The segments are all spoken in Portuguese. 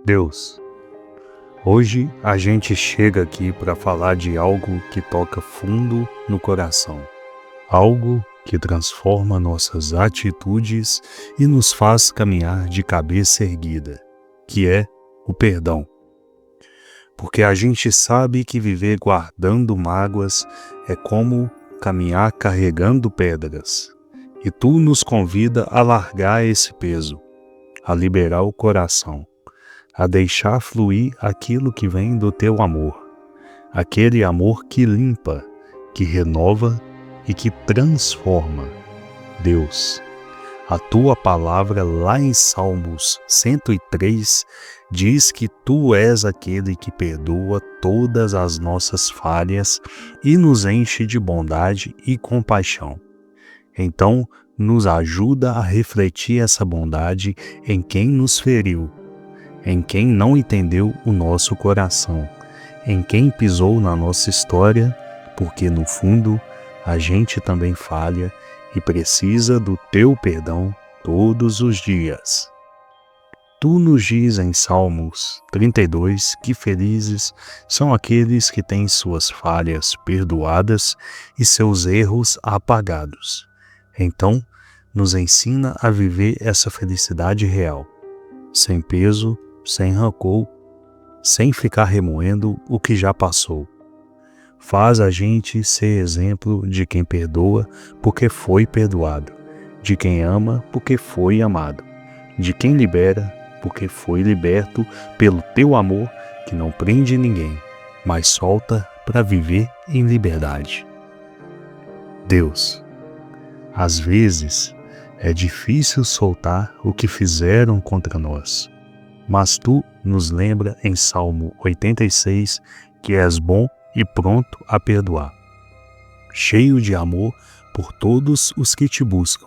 Deus, hoje a gente chega aqui para falar de algo que toca fundo no coração, algo que transforma nossas atitudes e nos faz caminhar de cabeça erguida, que é o perdão. Porque a gente sabe que viver guardando mágoas é como caminhar carregando pedras, e tu nos convida a largar esse peso, a liberar o coração, a deixar fluir aquilo que vem do teu amor, aquele amor que limpa, que renova e que transforma. Deus, a tua palavra lá em Salmos 103 diz que tu és aquele que perdoa todas as nossas falhas e nos enche de bondade e compaixão. Então, nos ajuda a refletir essa bondade em quem nos feriu, em quem não entendeu o nosso coração, em quem pisou na nossa história, porque no fundo a gente também falha e precisa do teu perdão todos os dias. Tu nos diz em Salmos 32 que felizes são aqueles que têm suas falhas perdoadas e seus erros apagados. Então, nos ensina a viver essa felicidade real, sem peso, sem rancor, sem ficar remoendo o que já passou. Faz a gente ser exemplo de quem perdoa porque foi perdoado, de quem ama porque foi amado, de quem libera porque foi liberto pelo teu amor que não prende ninguém, mas solta para viver em liberdade. Deus, às vezes é difícil soltar o que fizeram contra nós, mas tu nos lembra em Salmo 86 que és bom e pronto a perdoar, cheio de amor por todos os que te buscam.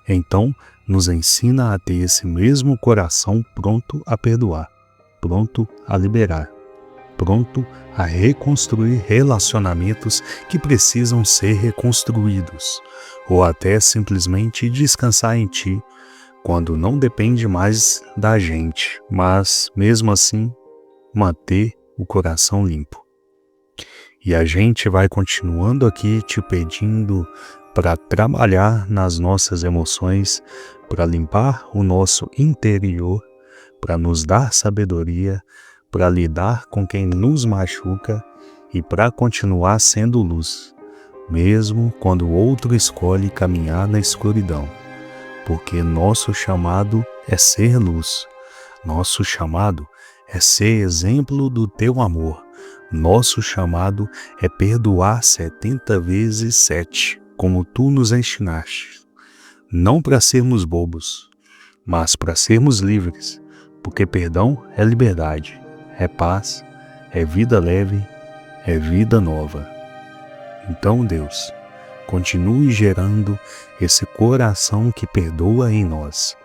Então, nos ensina a ter esse mesmo coração pronto a perdoar, pronto a liberar, pronto a reconstruir relacionamentos que precisam ser reconstruídos, ou até simplesmente descansar em ti, quando não depende mais da gente, mas, mesmo assim, manter o coração limpo. E a gente vai continuando aqui te pedindo para trabalhar nas nossas emoções, para limpar o nosso interior, para nos dar sabedoria, para lidar com quem nos machuca e para continuar sendo luz, mesmo quando o outro escolhe caminhar na escuridão. Porque nosso chamado é ser luz, nosso chamado é ser exemplo do teu amor, nosso chamado é perdoar 70 vezes 7, como tu nos ensinaste, não para sermos bobos, mas para sermos livres, porque perdão é liberdade, é paz, é vida leve, é vida nova. Então, Deus, continue gerando esse coração que perdoa em nós.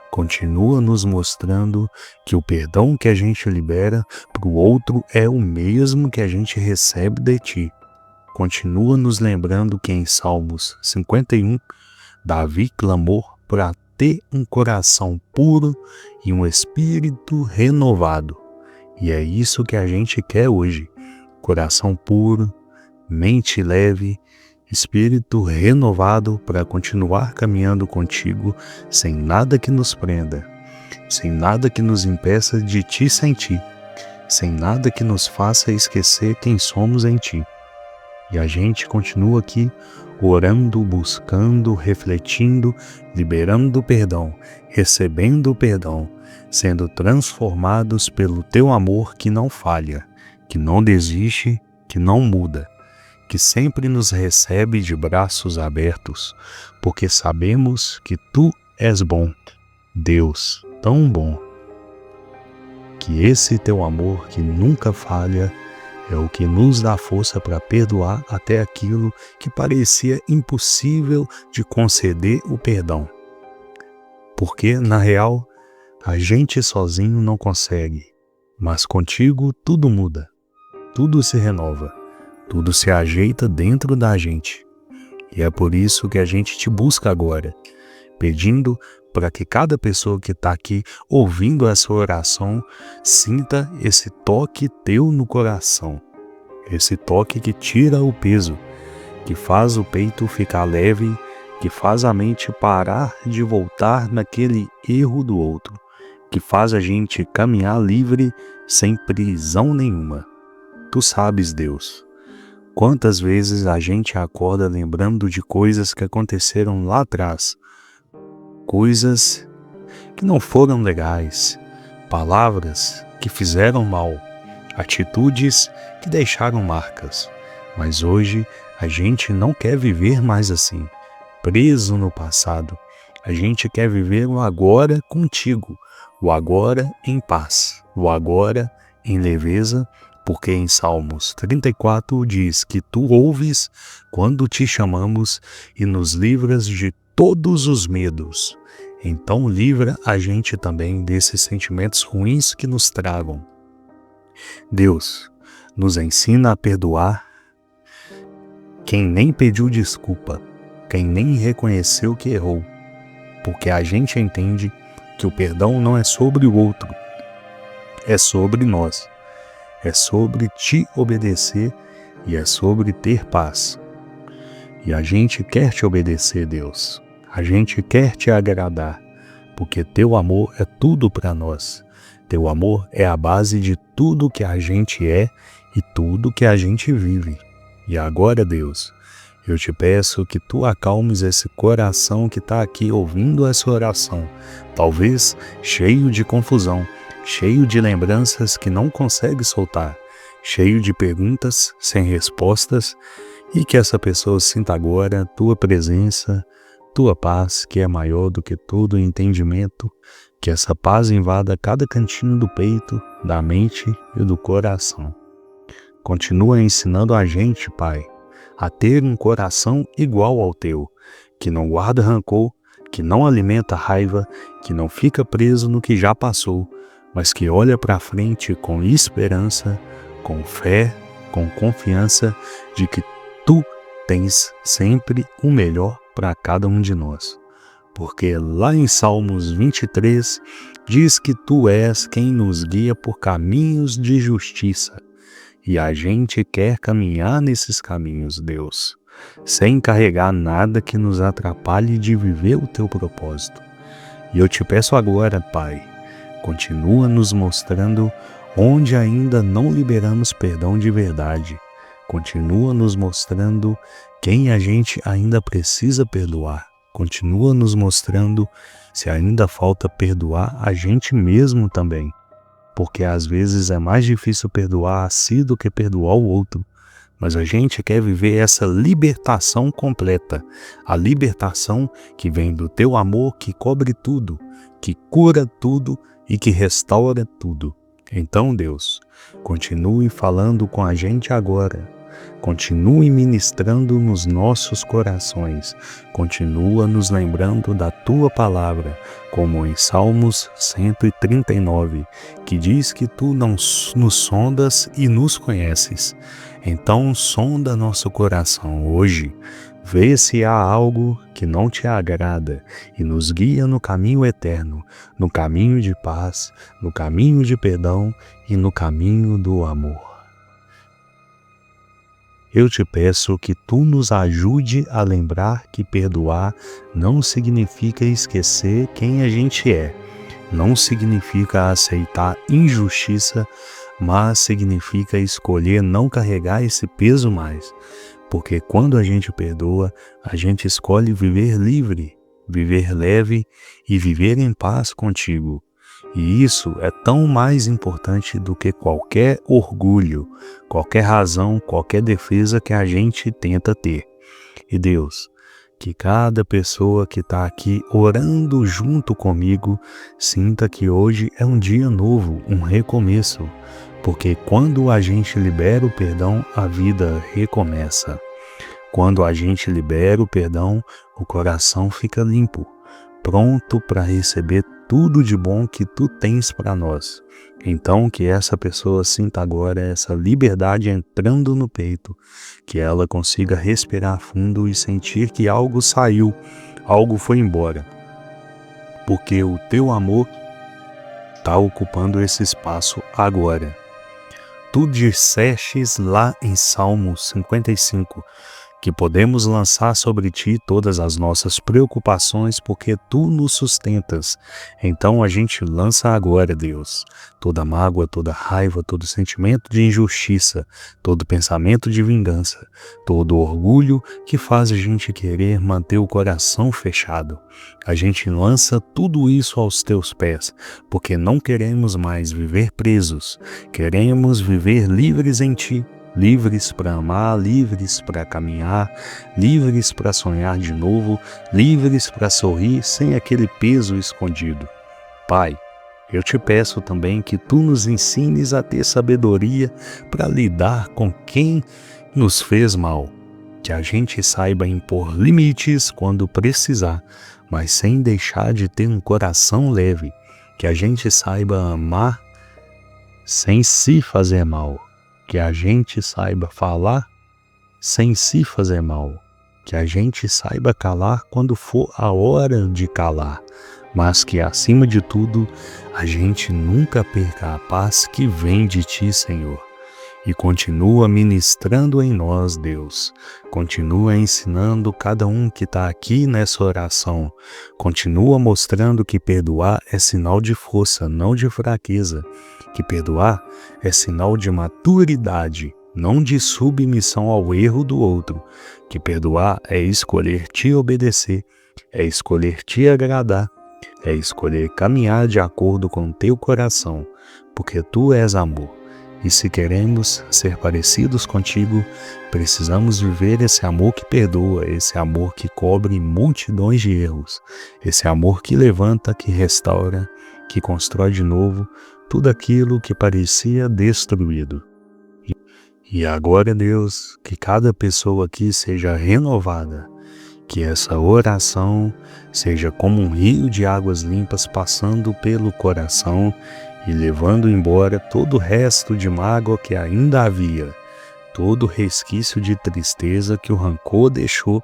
Continua nos mostrando que o perdão que a gente libera para o outro é o mesmo que a gente recebe de ti. Continua nos lembrando que em Salmos 51, Davi clamou para ter um coração puro e um espírito renovado. E é isso que a gente quer hoje. Coração puro, mente leve, espírito renovado para continuar caminhando contigo sem nada que nos prenda, sem nada que nos impeça de te sentir, sem nada que nos faça esquecer quem somos em ti. E a gente continua aqui orando, buscando, refletindo, liberando o perdão, recebendo o perdão, sendo transformados pelo teu amor que não falha, que não desiste, que não muda, que sempre nos recebe de braços abertos, porque sabemos que tu és bom, Deus tão bom, que esse teu amor que nunca falha é o que nos dá força para perdoar até aquilo que parecia impossível de conceder o perdão. Porque, na real, a gente sozinho não consegue, mas contigo tudo muda, tudo se renova. Tudo se ajeita dentro da gente. E é por isso que a gente te busca agora, pedindo para que cada pessoa que está aqui ouvindo essa oração sinta esse toque teu no coração, esse toque que tira o peso, que faz o peito ficar leve, que faz a mente parar de voltar naquele erro do outro, que faz a gente caminhar livre sem prisão nenhuma. Tu sabes, Deus, quantas vezes a gente acorda lembrando de coisas que aconteceram lá atrás, coisas que não foram legais, palavras que fizeram mal, atitudes que deixaram marcas. Mas hoje a gente não quer viver mais assim, preso no passado. A gente quer viver o agora contigo, o agora em paz, o agora em leveza, porque em Salmos 34 diz que tu ouves quando te chamamos e nos livras de todos os medos. Então livra a gente também desses sentimentos ruins que nos tragam. Deus, nos ensina a perdoar quem nem pediu desculpa, quem nem reconheceu que errou, porque a gente entende que o perdão não é sobre o outro, é sobre nós, é sobre te obedecer e é sobre ter paz. E a gente quer te obedecer, Deus, a gente quer te agradar, porque teu amor é tudo para nós, teu amor é a base de tudo que a gente é e tudo que a gente vive. E agora, Deus, eu te peço que tu acalmes esse coração que está aqui ouvindo essa oração, talvez cheio de confusão, cheio de lembranças que não consegue soltar, cheio de perguntas sem respostas, e que essa pessoa sinta agora tua presença, tua paz, que é maior do que todo entendimento, que essa paz invada cada cantinho do peito, da mente e do coração. Continua ensinando a gente, Pai, a ter um coração igual ao teu, que não guarda rancor, que não alimenta raiva, que não fica preso no que já passou, mas que olha para frente com esperança, com fé, com confiança de que tu tens sempre o melhor para cada um de nós. Porque lá em Salmos 23 diz que tu és quem nos guia por caminhos de justiça. E a gente quer caminhar nesses caminhos, Deus, sem carregar nada que nos atrapalhe de viver o teu propósito. E eu te peço agora, Pai, continua nos mostrando onde ainda não liberamos perdão de verdade. Continua nos mostrando quem a gente ainda precisa perdoar. Continua nos mostrando se ainda falta perdoar a gente mesmo também. Porque às vezes é mais difícil perdoar a si do que perdoar o outro. Mas a gente quer viver essa libertação completa. A libertação que vem do teu amor que cobre tudo, que cura tudo e que restaura tudo. Então, Deus, continue falando com a gente agora. Continue ministrando nos nossos corações, continua nos lembrando da Tua Palavra, como em Salmos 139, que diz que Tu não nos sondas e nos conheces. Então sonda nosso coração hoje, vê se há algo que não Te agrada e nos guia no caminho eterno, no caminho de paz, no caminho de perdão e no caminho do amor. Eu te peço que tu nos ajude a lembrar que perdoar não significa esquecer quem a gente é, não significa aceitar injustiça, mas significa escolher não carregar esse peso mais, porque quando a gente perdoa, a gente escolhe viver livre, viver leve e viver em paz contigo. E isso é tão mais importante do que qualquer orgulho, qualquer razão, qualquer defesa que a gente tenta ter. E Deus, que cada pessoa que está aqui orando junto comigo sinta que hoje é um dia novo, um recomeço, porque quando a gente libera o perdão, a vida recomeça. Quando a gente libera o perdão, o coração fica limpo, pronto para receber tudo de bom que tu tens para nós. Então que essa pessoa sinta agora essa liberdade entrando no peito, que ela consiga respirar fundo e sentir que algo saiu, algo foi embora. porque o teu amor está ocupando esse espaço agora. Tu dissestes lá em Salmo 55 que podemos lançar sobre ti todas as nossas preocupações, porque tu nos sustentas. Então a gente lança agora, Deus, toda mágoa, toda raiva, todo sentimento de injustiça, todo pensamento de vingança, todo orgulho que faz a gente querer manter o coração fechado. A gente lança tudo isso aos teus pés, porque não queremos mais viver presos, queremos viver livres em ti. Livres para amar, livres para caminhar, livres para sonhar de novo, livres para sorrir sem aquele peso escondido. Pai, eu te peço também que tu nos ensines a ter sabedoria para lidar com quem nos fez mal, que a gente saiba impor limites quando precisar, mas sem deixar de ter um coração leve, que a gente saiba amar sem se fazer mal. Que a gente saiba falar sem se fazer mal, que a gente saiba calar quando for a hora de calar, mas que acima de tudo a gente nunca perca a paz que vem de ti, Senhor. E continua ministrando em nós, Deus. Continua ensinando cada um que está aqui nessa oração. Continua mostrando que perdoar é sinal de força, não de fraqueza. Que perdoar é sinal de maturidade, não de submissão ao erro do outro. Que perdoar é escolher te obedecer, é escolher te agradar, é escolher caminhar de acordo com teu coração, porque tu és amor. E se queremos ser parecidos contigo, precisamos viver esse amor que perdoa, esse amor que cobre multidões de erros, esse amor que levanta, que restaura, que constrói de novo tudo aquilo que parecia destruído. E agora, Deus, que cada pessoa aqui seja renovada, que essa oração seja como um rio de águas limpas passando pelo coração e levando embora todo o resto de mágoa que ainda havia, todo o resquício de tristeza que o rancor deixou,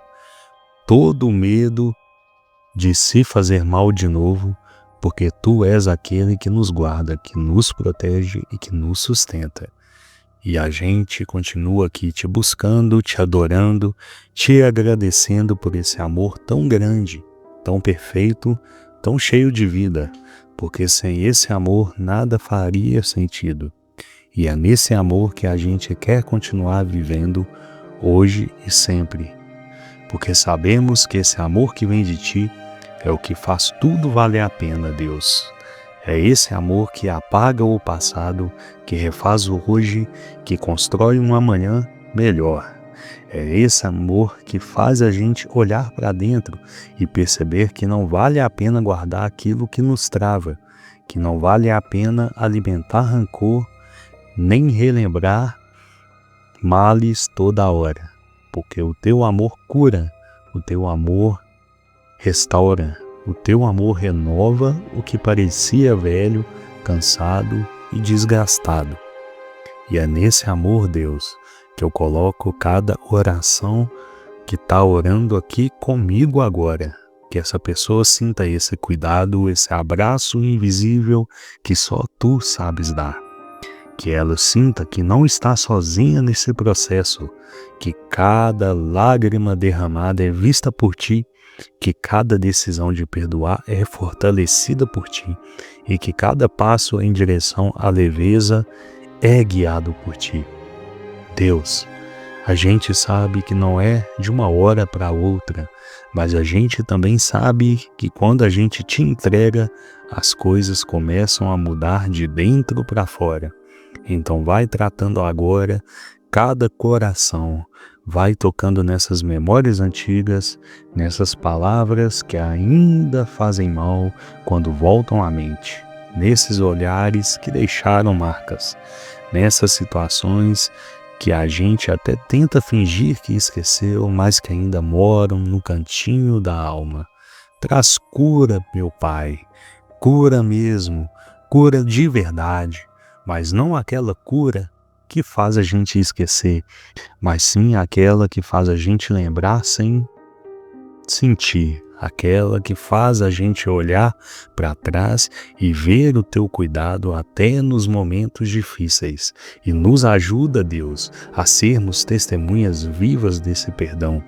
todo o medo de se fazer mal de novo, porque tu és aquele que nos guarda, que nos protege e que nos sustenta. E a gente continua aqui te buscando, te adorando, te agradecendo por esse amor tão grande, tão perfeito, tão cheio de vida, porque sem esse amor nada faria sentido. E é nesse amor que a gente quer continuar vivendo hoje e sempre, porque sabemos que esse amor que vem de ti é o que faz tudo valer a pena, Deus. É esse amor que apaga o passado, que refaz o hoje, que constrói um amanhã melhor. É esse amor que faz a gente olhar para dentro e perceber que não vale a pena guardar aquilo que nos trava, que não vale a pena alimentar rancor, nem relembrar males toda hora, porque o teu amor cura, o teu amor restaura, o teu amor renova o que parecia velho, cansado e desgastado. E é nesse amor, Deus, que eu coloco cada oração que está orando aqui comigo agora. Que essa pessoa sinta esse cuidado, esse abraço invisível que só tu sabes dar. Que ela sinta que não está sozinha nesse processo, que cada lágrima derramada é vista por ti, que cada decisão de perdoar é fortalecida por ti e que cada passo em direção à leveza é guiado por ti. Deus, a gente sabe que não é de uma hora para outra, mas a gente também sabe que quando a gente te entrega, as coisas começam a mudar de dentro para fora. Então vai tratando agora cada coração, vai tocando nessas memórias antigas, nessas palavras que ainda fazem mal quando voltam à mente, nesses olhares que deixaram marcas, nessas situações que a gente até tenta fingir que esqueceu, mas que ainda moram no cantinho da alma. Traz cura, meu Pai, cura mesmo, cura de verdade, mas não aquela cura que faz a gente esquecer, mas sim aquela que faz a gente lembrar sem sentir, aquela que faz a gente olhar para trás e ver o teu cuidado até nos momentos difíceis. E nos ajuda, Deus, a sermos testemunhas vivas desse perdão.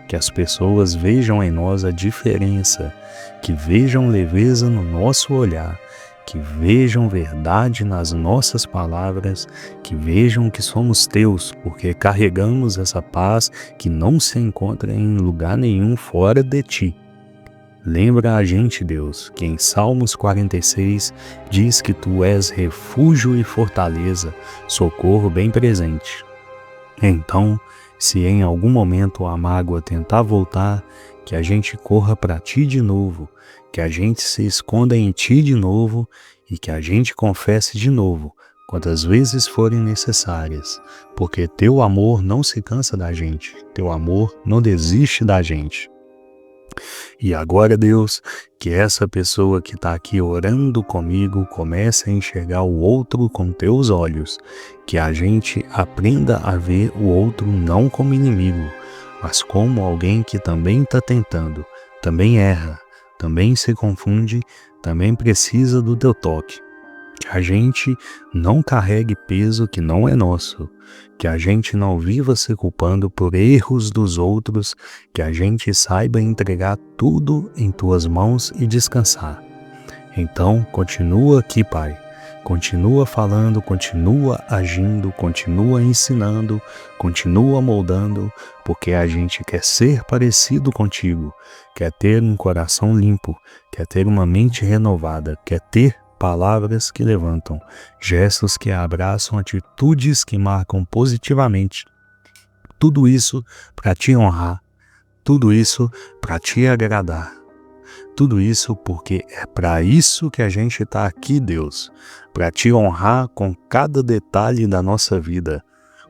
Que as pessoas vejam em nós a diferença, que vejam leveza no nosso olhar, que vejam verdade nas nossas palavras, que vejam que somos teus, porque carregamos essa paz que não se encontra em lugar nenhum fora de ti. Lembra a gente, Deus, que em Salmos 46 diz que tu és refúgio e fortaleza, socorro bem presente. Então, se em algum momento a mágoa tentar voltar, que a gente corra para ti de novo, que a gente se esconda em ti de novo e que a gente confesse de novo, quantas vezes forem necessárias, porque teu amor não se cansa da gente, teu amor não desiste da gente. E agora, Deus, que essa pessoa que está aqui orando comigo comece a enxergar o outro com teus olhos, que a gente aprenda a ver o outro não como inimigo, mas como alguém que também está tentando, também erra, também se confunde, também precisa do teu toque. Que a gente não carregue peso que não é nosso, que a gente não viva se culpando por erros dos outros, que a gente saiba entregar tudo em tuas mãos e descansar. Então, continua aqui, Pai. Continua falando, continua agindo, continua ensinando, continua moldando, porque a gente quer ser parecido contigo, quer ter um coração limpo, quer ter uma mente renovada, quer ter palavras que levantam, gestos que abraçam, atitudes que marcam positivamente. Tudo isso para te honrar, tudo isso para te agradar. Tudo isso porque é para isso que a gente está aqui, Deus, para te honrar com cada detalhe da nossa vida,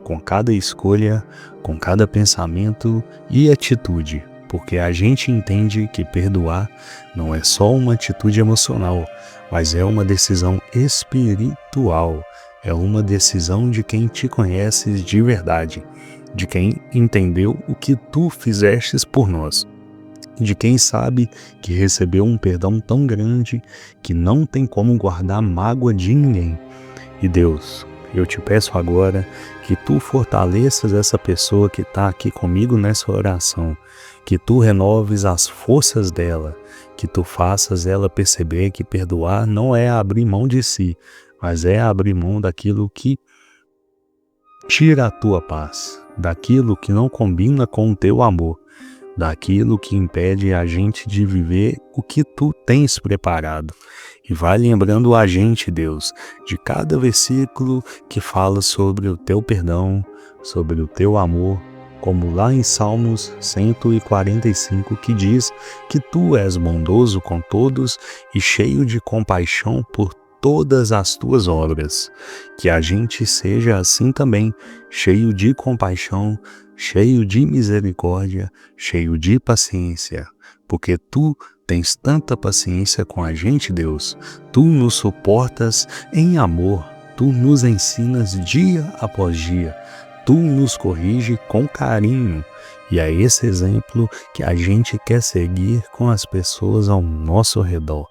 com cada escolha, com cada pensamento e atitude, porque a gente entende que perdoar não é só uma atitude emocional, mas é uma decisão espiritual, é uma decisão de quem te conhece de verdade, de quem entendeu o que tu fizestes por nós, de quem sabe que recebeu um perdão tão grande que não tem como guardar mágoa de ninguém. E Deus, eu te peço agora que tu fortaleças essa pessoa que está aqui comigo nessa oração, que tu renoves as forças dela, que tu faças ela perceber que perdoar não é abrir mão de si, mas é abrir mão daquilo que tira a tua paz, daquilo que não combina com o teu amor, daquilo que impede a gente de viver o que tu tens preparado. E vai lembrando a gente, Deus, de cada versículo que fala sobre o teu perdão, sobre o teu amor, como lá em Salmos 145 que diz que tu és bondoso com todos e cheio de compaixão por todas as tuas obras. Que a gente seja assim também, cheio de compaixão, cheio de misericórdia, cheio de paciência, porque tu tens tanta paciência com a gente, Deus. Tu nos suportas em amor, tu nos ensinas dia após dia, tu nos corrige com carinho. E é esse exemplo que a gente quer seguir com as pessoas ao nosso redor.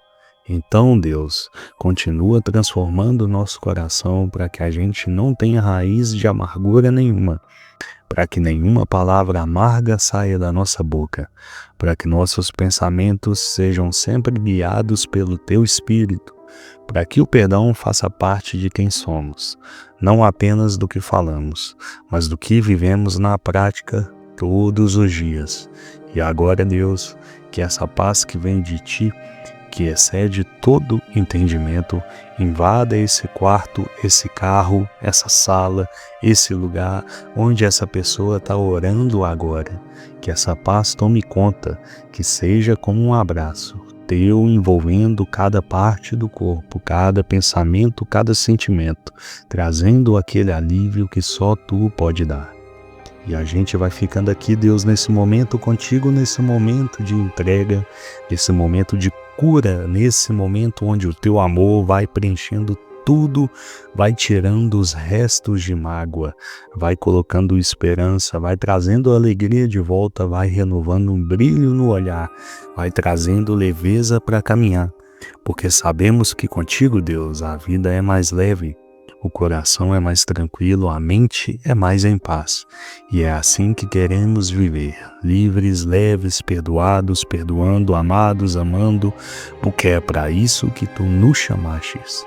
Então, Deus, continua transformando o nosso coração para que a gente não tenha raiz de amargura nenhuma, para que nenhuma palavra amarga saia da nossa boca, para que nossos pensamentos sejam sempre guiados pelo Teu Espírito, para que o perdão faça parte de quem somos, não apenas do que falamos, mas do que vivemos na prática todos os dias. E agora, Deus, que essa paz que vem de Ti, que excede todo entendimento, invada esse quarto, esse carro, essa sala, esse lugar onde essa pessoa está orando agora. Que essa paz tome conta, que seja como um abraço teu envolvendo cada parte do corpo, cada pensamento, cada sentimento, trazendo aquele alívio que só tu pode dar. E a gente vai ficando aqui, Deus, nesse momento contigo, nesse momento de entrega, nesse momento de cura, nesse momento onde o teu amor vai preenchendo tudo vai tirando os restos de mágoa, vai colocando esperança, vai trazendo alegria de volta, vai renovando um brilho no olhar, vai trazendo leveza para caminhar, porque sabemos que contigo, Deus, a vida é mais leve. O coração é mais tranquilo, a mente é mais em paz. E é assim que queremos viver, livres, leves, perdoados, perdoando, amados, amando, porque é para isso que tu nos chamastes.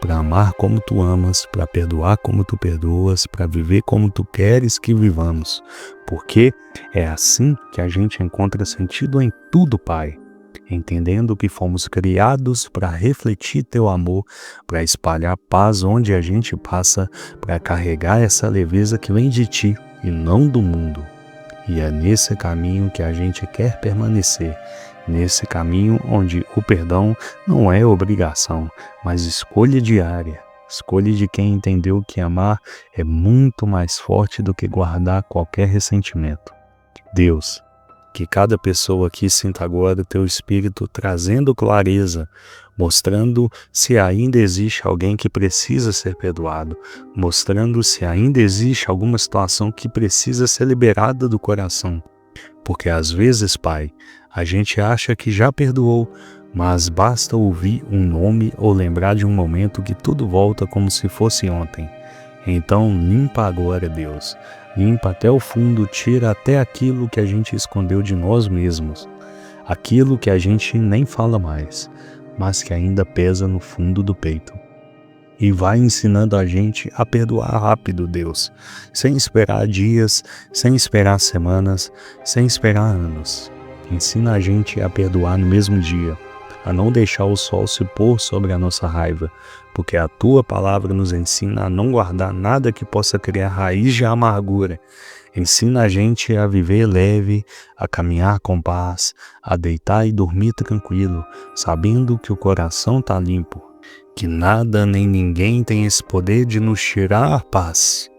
Para amar como tu amas, para perdoar como tu perdoas, para viver como tu queres que vivamos. Porque é assim que a gente encontra sentido em tudo, Pai. Entendendo que fomos criados para refletir teu amor, para espalhar paz onde a gente passa, para carregar essa leveza que vem de ti e não do mundo. E é nesse caminho que a gente quer permanecer, nesse caminho onde o perdão não é obrigação, mas escolha diária, escolha de quem entendeu que amar é muito mais forte do que guardar qualquer ressentimento. Deus, que cada pessoa aqui sinta agora o teu Espírito trazendo clareza, mostrando se ainda existe alguém que precisa ser perdoado, mostrando se ainda existe alguma situação que precisa ser liberada do coração. Porque às vezes, Pai, a gente acha que já perdoou, mas basta ouvir um nome ou lembrar de um momento que tudo volta como se fosse ontem. Então limpa agora, Deus. Limpa até o fundo, tira até aquilo que a gente escondeu de nós mesmos. Aquilo que a gente nem fala mais, mas que ainda pesa no fundo do peito. E vai ensinando a gente a perdoar rápido, Deus. Sem esperar dias, sem esperar semanas, sem esperar anos. Ensina a gente a perdoar no mesmo dia, a não deixar o sol se pôr sobre a nossa raiva, porque a tua palavra nos ensina a não guardar nada que possa criar raiz de amargura. Ensina a gente a viver leve, a caminhar com paz, a deitar e dormir tranquilo, sabendo que o coração está limpo, que nada nem ninguém tem esse poder de nos tirar a paz.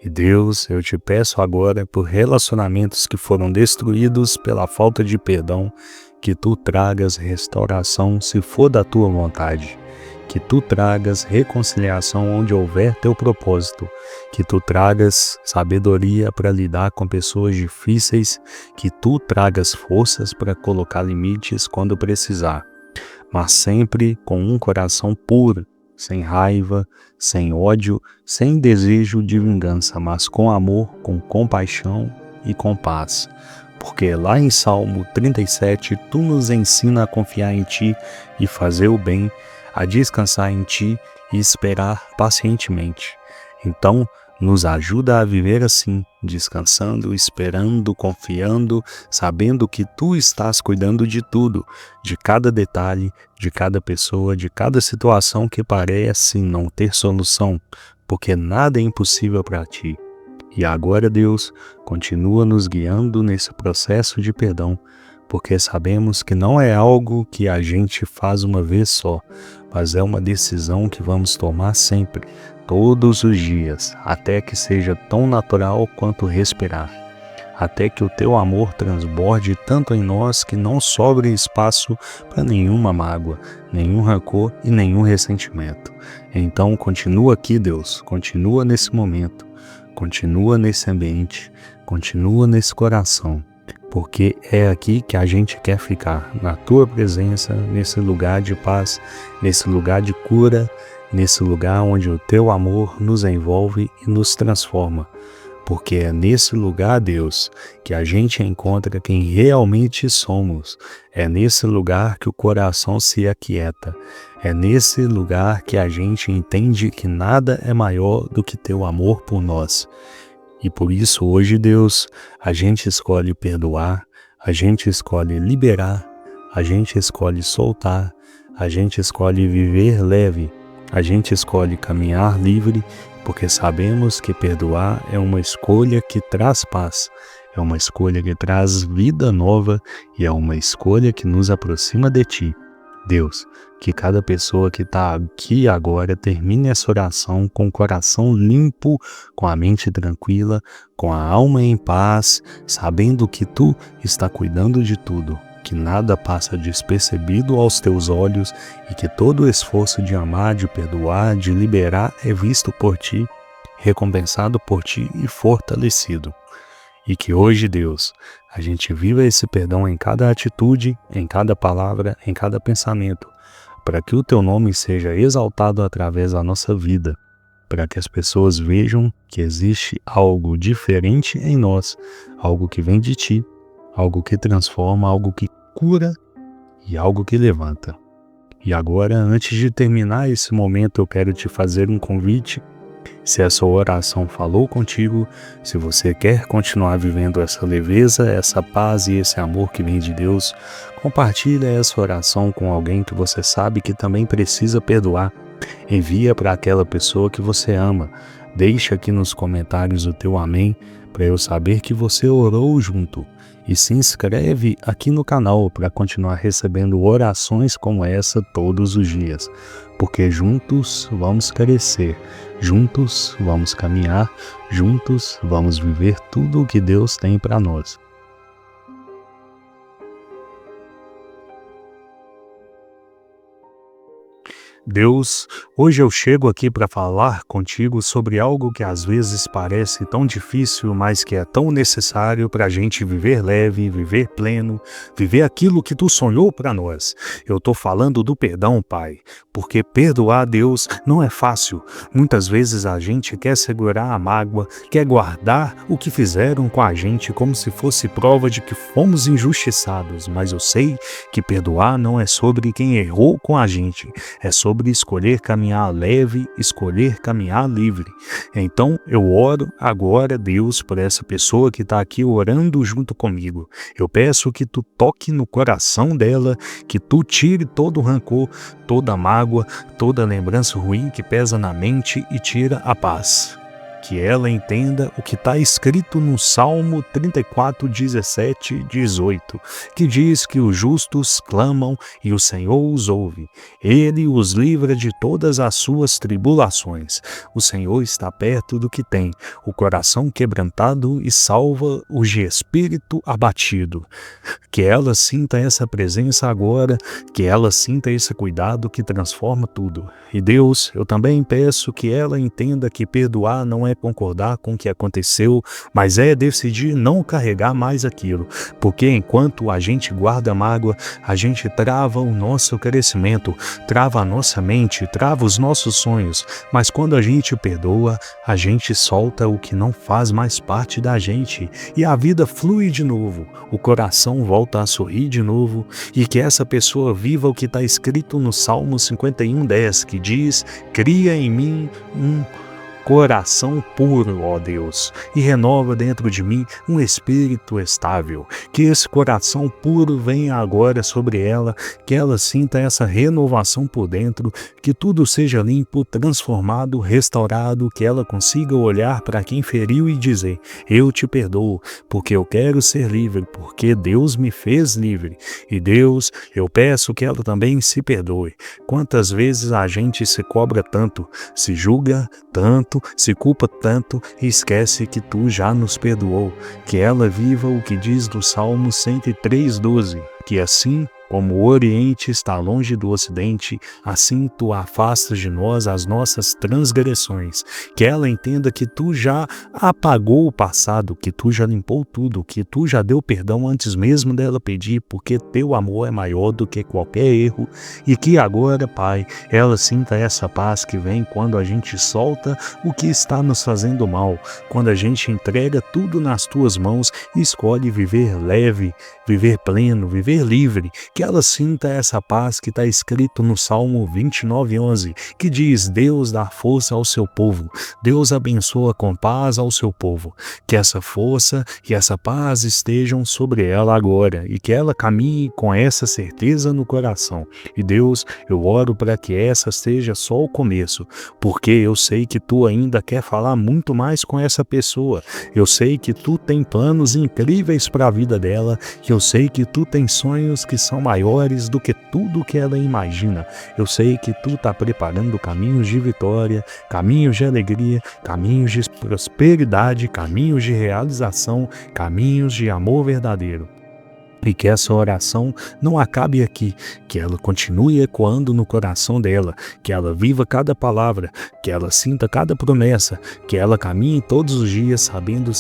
E Deus, eu te peço agora por relacionamentos que foram destruídos pela falta de perdão, que tu tragas restauração se for da tua vontade, que tu tragas reconciliação onde houver teu propósito, que tu tragas sabedoria para lidar com pessoas difíceis, que tu tragas forças para colocar limites quando precisar, mas sempre com um coração puro, sem raiva, sem ódio, sem desejo de vingança, mas com amor, com compaixão e com paz. Porque lá em Salmo 37, tu nos ensina a confiar em ti e fazer o bem, a descansar em ti e esperar pacientemente. Então, nos ajuda a viver assim, descansando, esperando, confiando, sabendo que tu estás cuidando de tudo, de cada detalhe, de cada pessoa, de cada situação que parece não ter solução, porque nada é impossível para ti. E agora, Deus, continua nos guiando nesse processo de perdão, porque sabemos que não é algo que a gente faz uma vez só, mas é uma decisão que vamos tomar sempre, todos os dias, até que seja tão natural quanto respirar, até que o teu amor transborde tanto em nós que não sobre espaço para nenhuma mágoa, nenhum rancor e nenhum ressentimento. Então continua aqui, Deus, continua nesse momento, continua nesse ambiente, continua nesse coração, porque é aqui que a gente quer ficar, na tua presença, nesse lugar de paz, nesse lugar de cura, nesse lugar onde o teu amor nos envolve e nos transforma. Porque é nesse lugar, Deus, que a gente encontra quem realmente somos. É nesse lugar que o coração se aquieta. É nesse lugar que a gente entende que nada é maior do que teu amor por nós. E por isso hoje, Deus, a gente escolhe perdoar, a gente escolhe liberar, a gente escolhe soltar, a gente escolhe viver leve, a gente escolhe caminhar livre, porque sabemos que perdoar é uma escolha que traz paz, é uma escolha que traz vida nova e é uma escolha que nos aproxima de Ti. Deus, que cada pessoa que está aqui agora termine essa oração com o coração limpo, com a mente tranquila, com a alma em paz, sabendo que Tu está cuidando de tudo, que nada passa despercebido aos teus olhos e que todo o esforço de amar, de perdoar, de liberar é visto por ti, recompensado por ti e fortalecido. E que hoje, Deus, a gente viva esse perdão em cada atitude, em cada palavra, em cada pensamento, para que o teu nome seja exaltado através da nossa vida, para que as pessoas vejam que existe algo diferente em nós, algo que vem de ti, algo que transforma, algo que cura e algo que levanta. E agora, antes de terminar esse momento, eu quero te fazer um convite. Se essa oração falou contigo, se você quer continuar vivendo essa leveza, essa paz e esse amor que vem de Deus, compartilha essa oração com alguém que você sabe que também precisa perdoar. Envia para aquela pessoa que você ama. Deixa aqui nos comentários o teu amém para eu saber que você orou junto. E se inscreve aqui no canal para continuar recebendo orações como essa todos os dias. Porque juntos vamos crescer, juntos vamos caminhar, juntos vamos viver tudo o que Deus tem para nós. Deus, hoje eu chego aqui para falar contigo sobre algo que às vezes parece tão difícil, mas que é tão necessário para a gente viver leve, viver pleno, viver aquilo que tu sonhou para nós. Eu estou falando do perdão, Pai, porque perdoar, Deus, não é fácil. Muitas vezes a gente quer segurar a mágoa, quer guardar o que fizeram com a gente como se fosse prova de que fomos injustiçados, mas eu sei que perdoar não é sobre quem errou com a gente, é sobre escolher caminhar leve, escolher caminhar livre. Então eu oro agora, Deus, por essa pessoa que está aqui orando junto comigo. Eu peço que tu toque no coração dela, que tu tire todo o rancor, toda a mágoa, toda a lembrança ruim que pesa na mente e tira a paz. Que ela entenda o que está escrito no Salmo 34, 17, 18, que diz que os justos clamam e o Senhor os ouve. Ele os livra de todas as suas tribulações. O Senhor está perto do que tem o coração quebrantado e salva os de espírito abatido. Que ela sinta essa presença agora, que ela sinta esse cuidado que transforma tudo. E Deus, eu também peço que ela entenda que perdoar não é concordar com o que aconteceu, mas é decidir não carregar mais aquilo, porque enquanto a gente guarda mágoa, a gente trava o nosso crescimento, trava a nossa mente, trava os nossos sonhos, mas quando a gente perdoa, a gente solta o que não faz mais parte da gente, e a vida flui de novo, o coração volta a sorrir de novo, e que essa pessoa viva o que está escrito no Salmo 51:10, que diz: cria em mim um coração puro, ó Deus, e renova dentro de mim um espírito estável. Que esse coração puro venha agora sobre ela, que ela sinta essa renovação por dentro, que tudo seja limpo, transformado, restaurado, que ela consiga olhar para quem feriu e dizer: eu te perdoo, porque eu quero ser livre, porque Deus me fez livre. E Deus, eu peço que ela também se perdoe. Quantas vezes a gente se cobra tanto, se julga tanto, se culpa tanto e esquece que tu já nos perdoou. Que ela viva o que diz do Salmo 103:12, que assim como o Oriente está longe do Ocidente, assim tu afastas de nós as nossas transgressões. Que ela entenda que tu já apagou o passado, que tu já limpou tudo, que tu já deu perdão antes mesmo dela pedir, porque teu amor é maior do que qualquer erro. E que agora, Pai, ela sinta essa paz que vem quando a gente solta o que está nos fazendo mal, quando a gente entrega tudo nas tuas mãos e escolhe viver leve, viver pleno, viver livre. Que ela sinta essa paz que está escrito no Salmo 29:11, que diz: Deus dá força ao seu povo, Deus abençoa com paz ao seu povo. Que essa força e essa paz estejam sobre ela agora e que ela caminhe com essa certeza no coração. E Deus, eu oro para que essa seja só o começo, porque eu sei que tu ainda quer falar muito mais com essa pessoa. Eu sei que tu tem planos incríveis para a vida dela, e eu sei que tu tem sonhos que são maiores do que tudo que ela imagina. Eu sei que tu está preparando caminhos de vitória, caminhos de alegria, caminhos de prosperidade, caminhos de realização, caminhos de amor verdadeiro. E que essa oração não acabe aqui, que ela continue ecoando no coração dela, que ela viva cada palavra, que ela sinta cada promessa, que ela caminhe todos os dias sabendo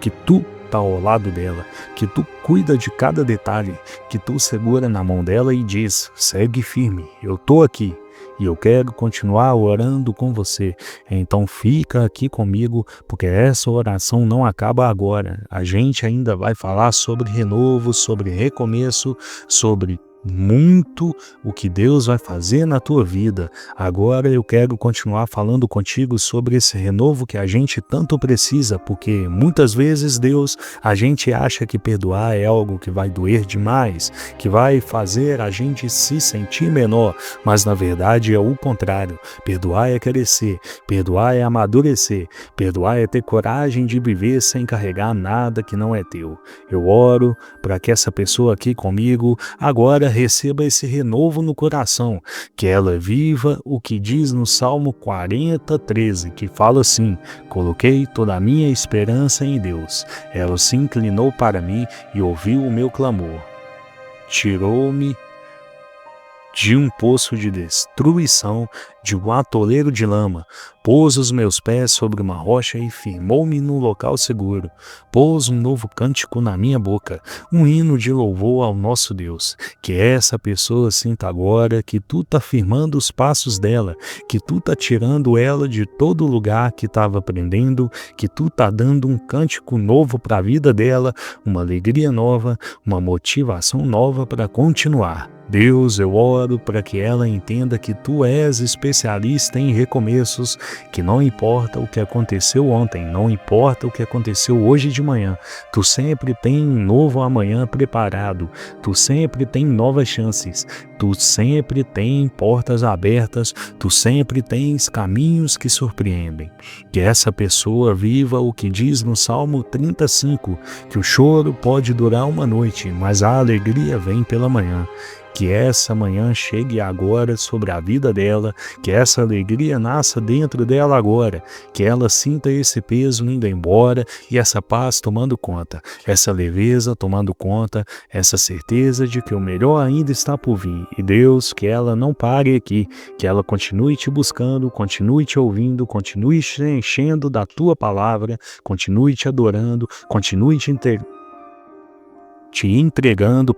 que tu está ao lado dela, que tu cuida de cada detalhe, que tu segura na mão dela e diz: segue firme, eu estou aqui. E eu quero continuar orando com você. Então fica aqui comigo, porque essa oração não acaba agora. A gente ainda vai falar sobre renovo, sobre recomeço, sobre muito o que Deus vai fazer na tua vida. Agora eu quero continuar falando contigo sobre esse renovo que a gente tanto precisa, porque muitas vezes, Deus, a gente acha que perdoar é algo que vai doer demais, que vai fazer a gente se sentir menor, mas na verdade é o contrário. Perdoar é crescer, perdoar é amadurecer, perdoar é ter coragem de viver sem carregar nada que não é teu. Eu oro para que essa pessoa aqui comigo agora receba esse renovo no coração, que ela viva o que diz no Salmo 40:13, que fala assim: coloquei toda a minha esperança em Deus. Ela se inclinou para mim e ouviu o meu clamor. Tirou-me de um poço de destruição, de um atoleiro de lama, pôs os meus pés sobre uma rocha e firmou-me num local seguro, pôs um novo cântico na minha boca, um hino de louvor ao nosso Deus. Que essa pessoa sinta agora que tu tá firmando os passos dela, que tu tá tirando ela de todo lugar que estava prendendo, que tu tá dando um cântico novo para a vida dela, uma alegria nova, uma motivação nova para continuar. Deus, eu oro para que ela entenda que tu és especialista em recomeços, que não importa o que aconteceu ontem, não importa o que aconteceu hoje de manhã, tu sempre tem um novo amanhã preparado, tu sempre tem novas chances, tu sempre tem portas abertas, tu sempre tens caminhos que surpreendem. Que essa pessoa viva o que diz no Salmo 35, que o choro pode durar uma noite, mas a alegria vem pela manhã. Que essa manhã chegue agora sobre a vida dela, que essa alegria nasça dentro dela agora, que ela sinta esse peso indo embora e essa paz tomando conta, essa leveza tomando conta, essa certeza de que o melhor ainda está por vir. E Deus, que ela não pare aqui, que ela continue te buscando, continue te ouvindo, continue te enchendo da tua palavra, continue te adorando, continue te entregando,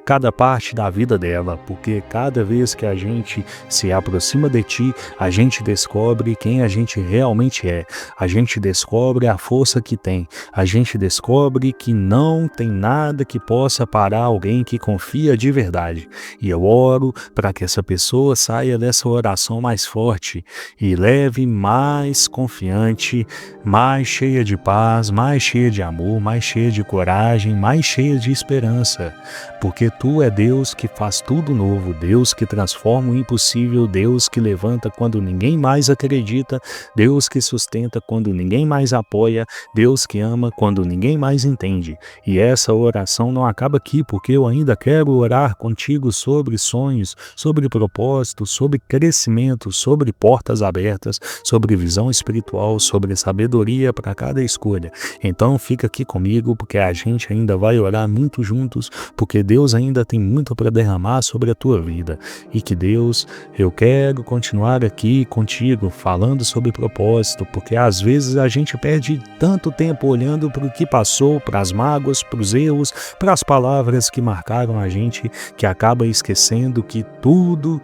cada parte da vida dela, porque cada vez que a gente se aproxima de ti, a gente descobre quem a gente realmente é, a gente descobre a força que tem, a gente descobre que não tem nada que possa parar alguém que confia de verdade. E eu oro para que essa pessoa saia dessa oração mais forte e leve mais confiante, mais cheia de paz, mais cheia de amor, mais cheia de coragem, mais cheia de esperança, porque tu é Deus que faz tudo novo, Deus que transforma o impossível, Deus que levanta quando ninguém mais acredita, Deus que sustenta quando ninguém mais apoia, Deus que ama quando ninguém mais entende. E essa oração não acaba aqui, porque eu ainda quero orar contigo sobre sonhos, sobre propósitos, sobre crescimento, sobre portas abertas, sobre visão espiritual, sobre sabedoria para cada escolha. Então fica aqui comigo, porque a gente ainda vai orar muito juntos, porque Deus ainda tem muito para derramar sobre a tua vida. E que Deus, eu quero continuar aqui contigo, falando sobre propósito, porque às vezes a gente perde tanto tempo olhando para o que passou, para as mágoas, para os erros, para as palavras que marcaram a gente, que acaba esquecendo que tudo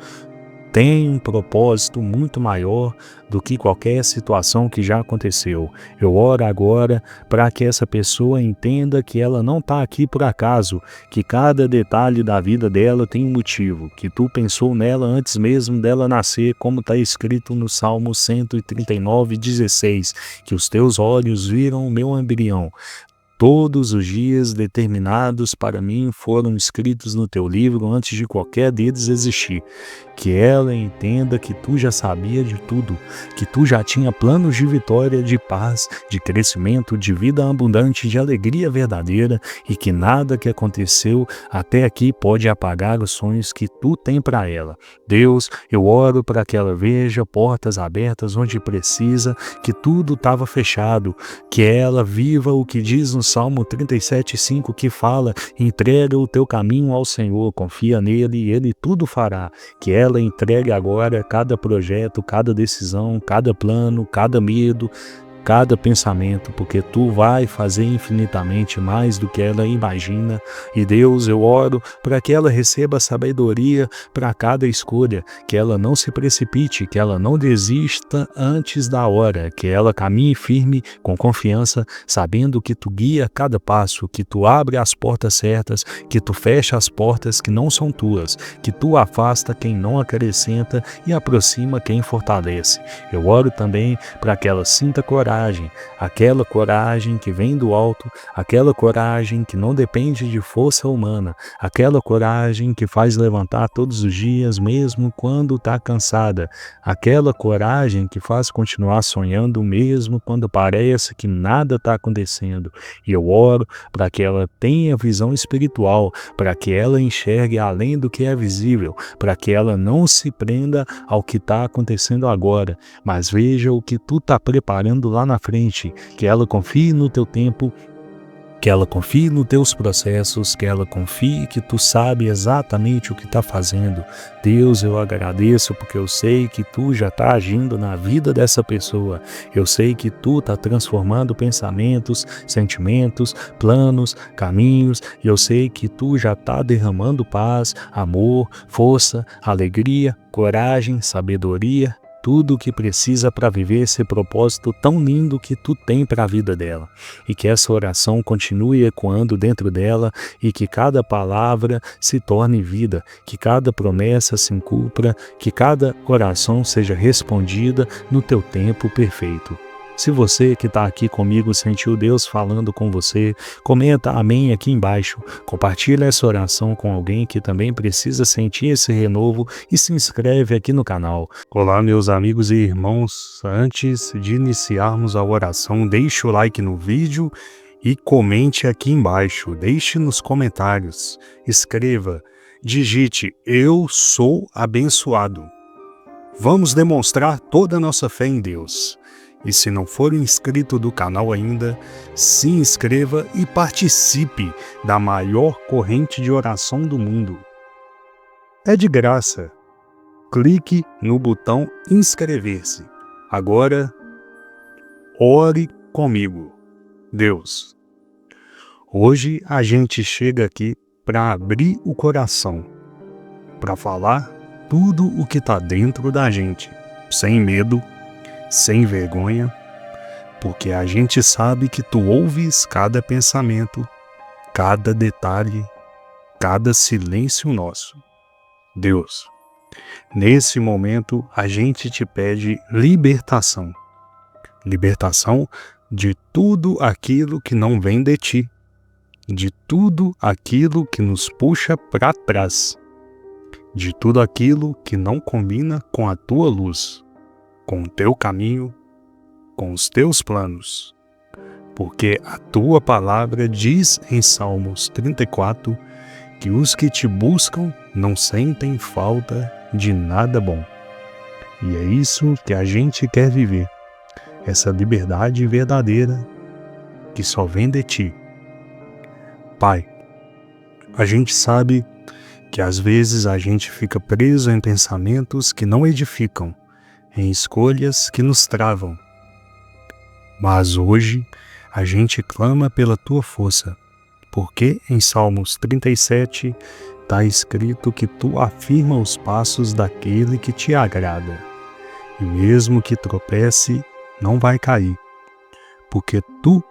tem um propósito muito maior do que qualquer situação que já aconteceu. Eu oro agora para que essa pessoa entenda que ela não está aqui por acaso, que cada detalhe da vida dela tem um motivo, que tu pensou nela antes mesmo dela nascer, como está escrito no Salmo 139:16, que os teus olhos viram o meu embrião. Todos os dias determinados para mim foram escritos no teu livro antes de qualquer deles existir. que ela entenda que tu já sabia de tudo, que tu já tinha planos de vitória, de paz, de crescimento, de vida abundante, de alegria verdadeira e que nada que aconteceu até aqui pode apagar os sonhos que tu tem para ela. Deus, eu oro para que ela veja portas abertas onde precisa, que tudo estava fechado, que ela viva o que diz no Salmo 37:5, que fala: entrega o teu caminho ao Senhor, confia nele e ele tudo fará. Que ela entregue agora cada projeto, cada decisão, cada plano, cada medo, cada pensamento, porque tu vai fazer infinitamente mais do que ela imagina. E Deus, eu oro para que ela receba sabedoria para cada escolha, que ela não se precipite, que ela não desista antes da hora, que ela caminhe firme com confiança, sabendo que tu guia cada passo, que tu abre as portas certas, que tu fecha as portas que não são tuas, que tu afasta quem não acrescenta e aproxima quem fortalece. Eu oro também para que ela sinta coragem, aquela coragem que vem do alto, aquela coragem que não depende de força humana, aquela coragem que faz levantar todos os dias mesmo quando está cansada, aquela coragem que faz continuar sonhando mesmo quando parece que nada está acontecendo. E eu oro para que ela tenha visão espiritual, para que ela enxergue além do que é visível, para que ela não se prenda ao que está acontecendo agora, mas veja o que tu está preparando lá na frente, que ela confie no teu tempo, que ela confie nos teus processos, que ela confie que tu sabe exatamente o que está fazendo. Deus, eu agradeço porque eu sei que tu já está agindo na vida dessa pessoa. Eu sei que tu está transformando pensamentos, sentimentos, planos, caminhos. E eu sei que tu já está derramando paz, amor, força, alegria, coragem, sabedoria, tudo o que precisa para viver esse propósito tão lindo que tu tem para a vida dela. E que essa oração continue ecoando dentro dela e que cada palavra se torne vida, que cada promessa se cumpra, que cada oração seja respondida no teu tempo perfeito. Se você que está aqui comigo sentiu Deus falando com você, comenta amém aqui embaixo, compartilha essa oração com alguém que também precisa sentir esse renovo e se inscreve aqui no canal. Olá meus amigos e irmãos, antes de iniciarmos a oração, deixe o like no vídeo e comente aqui embaixo, deixe nos comentários, escreva, digite eu sou abençoado. Vamos demonstrar toda a nossa fé em Deus. E se não for inscrito do canal ainda, se inscreva e participe da maior corrente de oração do mundo. É de graça. Clique no botão inscrever-se. Agora, ore comigo. Deus, hoje a gente chega aqui para abrir o coração, para falar tudo o que está dentro da gente, sem medo, sem vergonha, porque a gente sabe que tu ouves cada pensamento, cada detalhe, cada silêncio nosso. Deus, nesse momento a gente te pede libertação. Libertação de tudo aquilo que não vem de ti, de tudo aquilo que nos puxa para trás, de tudo aquilo que não combina com a tua luz, com o teu caminho, com os teus planos. Porque a tua palavra diz em Salmos 34 que os que te buscam não sentem falta de nada bom. E é isso que a gente quer viver, essa liberdade verdadeira que só vem de ti. Pai, a gente sabe que às vezes a gente fica preso em pensamentos que não edificam, em escolhas que nos travam. Mas hoje a gente clama pela tua força, porque em Salmos 37 está escrito que tu afirma os passos daquele que te agrada, e mesmo que tropece, não vai cair, porque tu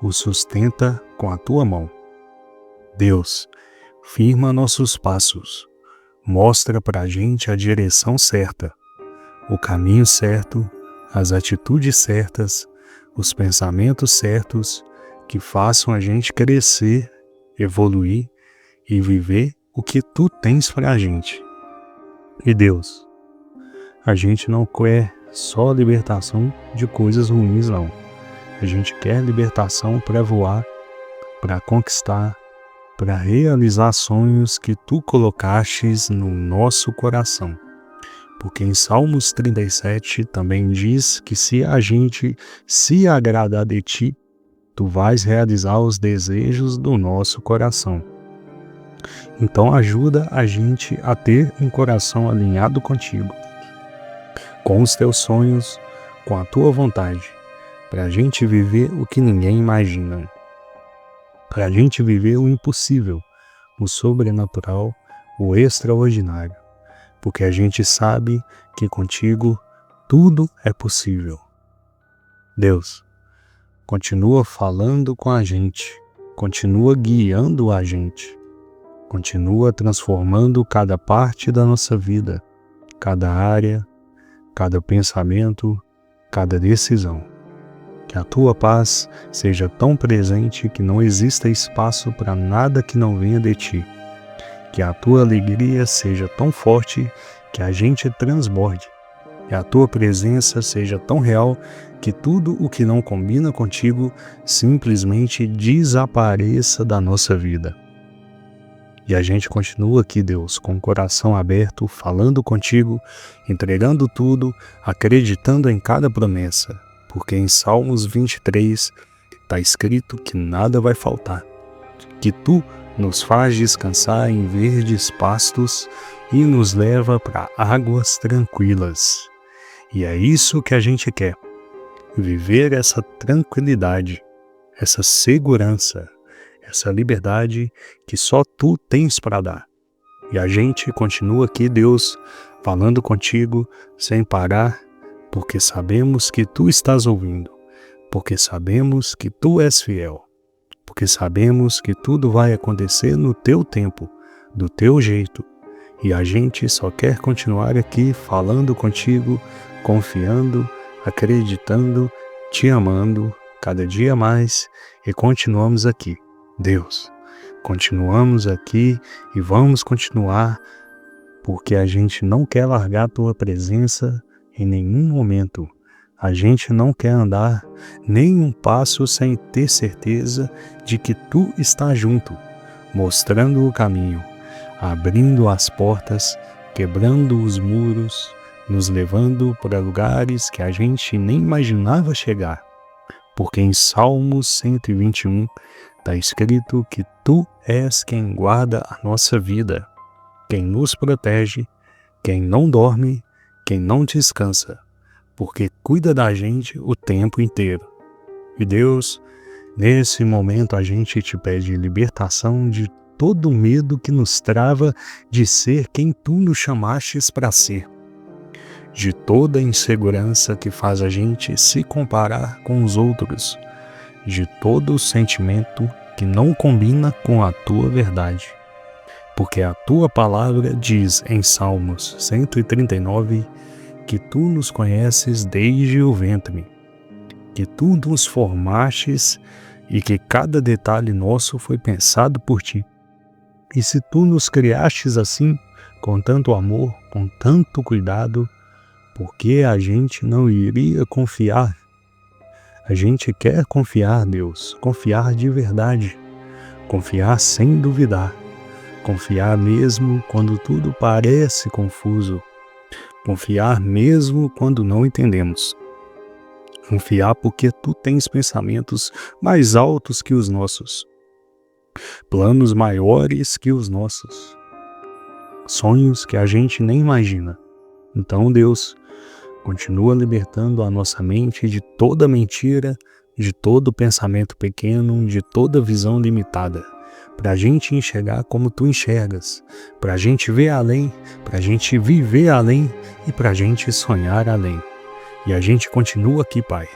o sustenta com a tua mão. Deus, firma nossos passos, mostra para a gente a direção certa, o caminho certo, as atitudes certas, os pensamentos certos que façam a gente crescer, evoluir e viver o que tu tens para a gente. E Deus, a gente não quer só libertação de coisas ruins, não. A gente quer libertação para voar, para conquistar, para realizar sonhos que tu colocastes no nosso coração. Porque em Salmos 37 também diz que se a gente se agradar de ti, tu vais realizar os desejos do nosso coração. Então ajuda a gente a ter um coração alinhado contigo, com os teus sonhos, com a tua vontade, para a gente viver o que ninguém imagina, para a gente viver o impossível, o sobrenatural, o extraordinário, porque a gente sabe que contigo tudo é possível. Deus, continua falando com a gente, continua guiando a gente, continua transformando cada parte da nossa vida, cada área, cada pensamento, cada decisão. Que a tua paz seja tão presente que não exista espaço para nada que não venha de ti. Que a tua alegria seja tão forte que a gente transborde. Que a tua presença seja tão real que tudo o que não combina contigo simplesmente desapareça da nossa vida. E a gente continua aqui, Deus, com o coração aberto, falando contigo, entregando tudo, acreditando em cada promessa. Porque em Salmos 23 está escrito que nada vai faltar, que tu nos faz descansar em verdes pastos e nos leva para águas tranquilas. E é isso que a gente quer, viver essa tranquilidade, essa segurança, essa liberdade que só tu tens para dar. E a gente continua aqui, Deus, falando contigo sem parar, porque sabemos que tu estás ouvindo, porque sabemos que tu és fiel, porque sabemos que tudo vai acontecer no teu tempo, do teu jeito, e a gente só quer continuar aqui falando contigo, confiando, acreditando, te amando cada dia mais, e continuamos aqui. Deus, continuamos aqui e vamos continuar, porque a gente não quer largar a tua presença em nenhum momento. A gente não quer andar nem um passo sem ter certeza de que tu está junto, mostrando o caminho, abrindo as portas, quebrando os muros, nos levando para lugares que a gente nem imaginava chegar. Porque em Salmos 121 está escrito que tu és quem guarda a nossa vida, quem nos protege, quem não dorme, quem não descansa, porque cuida da gente o tempo inteiro. E Deus, nesse momento a gente te pede libertação de todo medo que nos trava de ser quem tu nos chamastes para ser, de toda insegurança que faz a gente se comparar com os outros, de todo sentimento que não combina com a tua verdade. Porque a tua palavra diz em Salmos 139 que tu nos conheces desde o ventre, que tu nos formastes e que cada detalhe nosso foi pensado por ti. E se tu nos criastes assim, com tanto amor, com tanto cuidado, por que a gente não iria confiar? A gente quer confiar, Deus, confiar de verdade, confiar sem duvidar, confiar mesmo quando tudo parece confuso, confiar mesmo quando não entendemos, confiar porque tu tens pensamentos mais altos que os nossos, planos maiores que os nossos, sonhos que a gente nem imagina. Então, Deus, continua libertando a nossa mente de toda mentira, de todo pensamento pequeno, de toda visão limitada, para a gente enxergar como tu enxergas, para a gente ver além, para a gente viver além e para a gente sonhar além. E a gente continua aqui, Pai,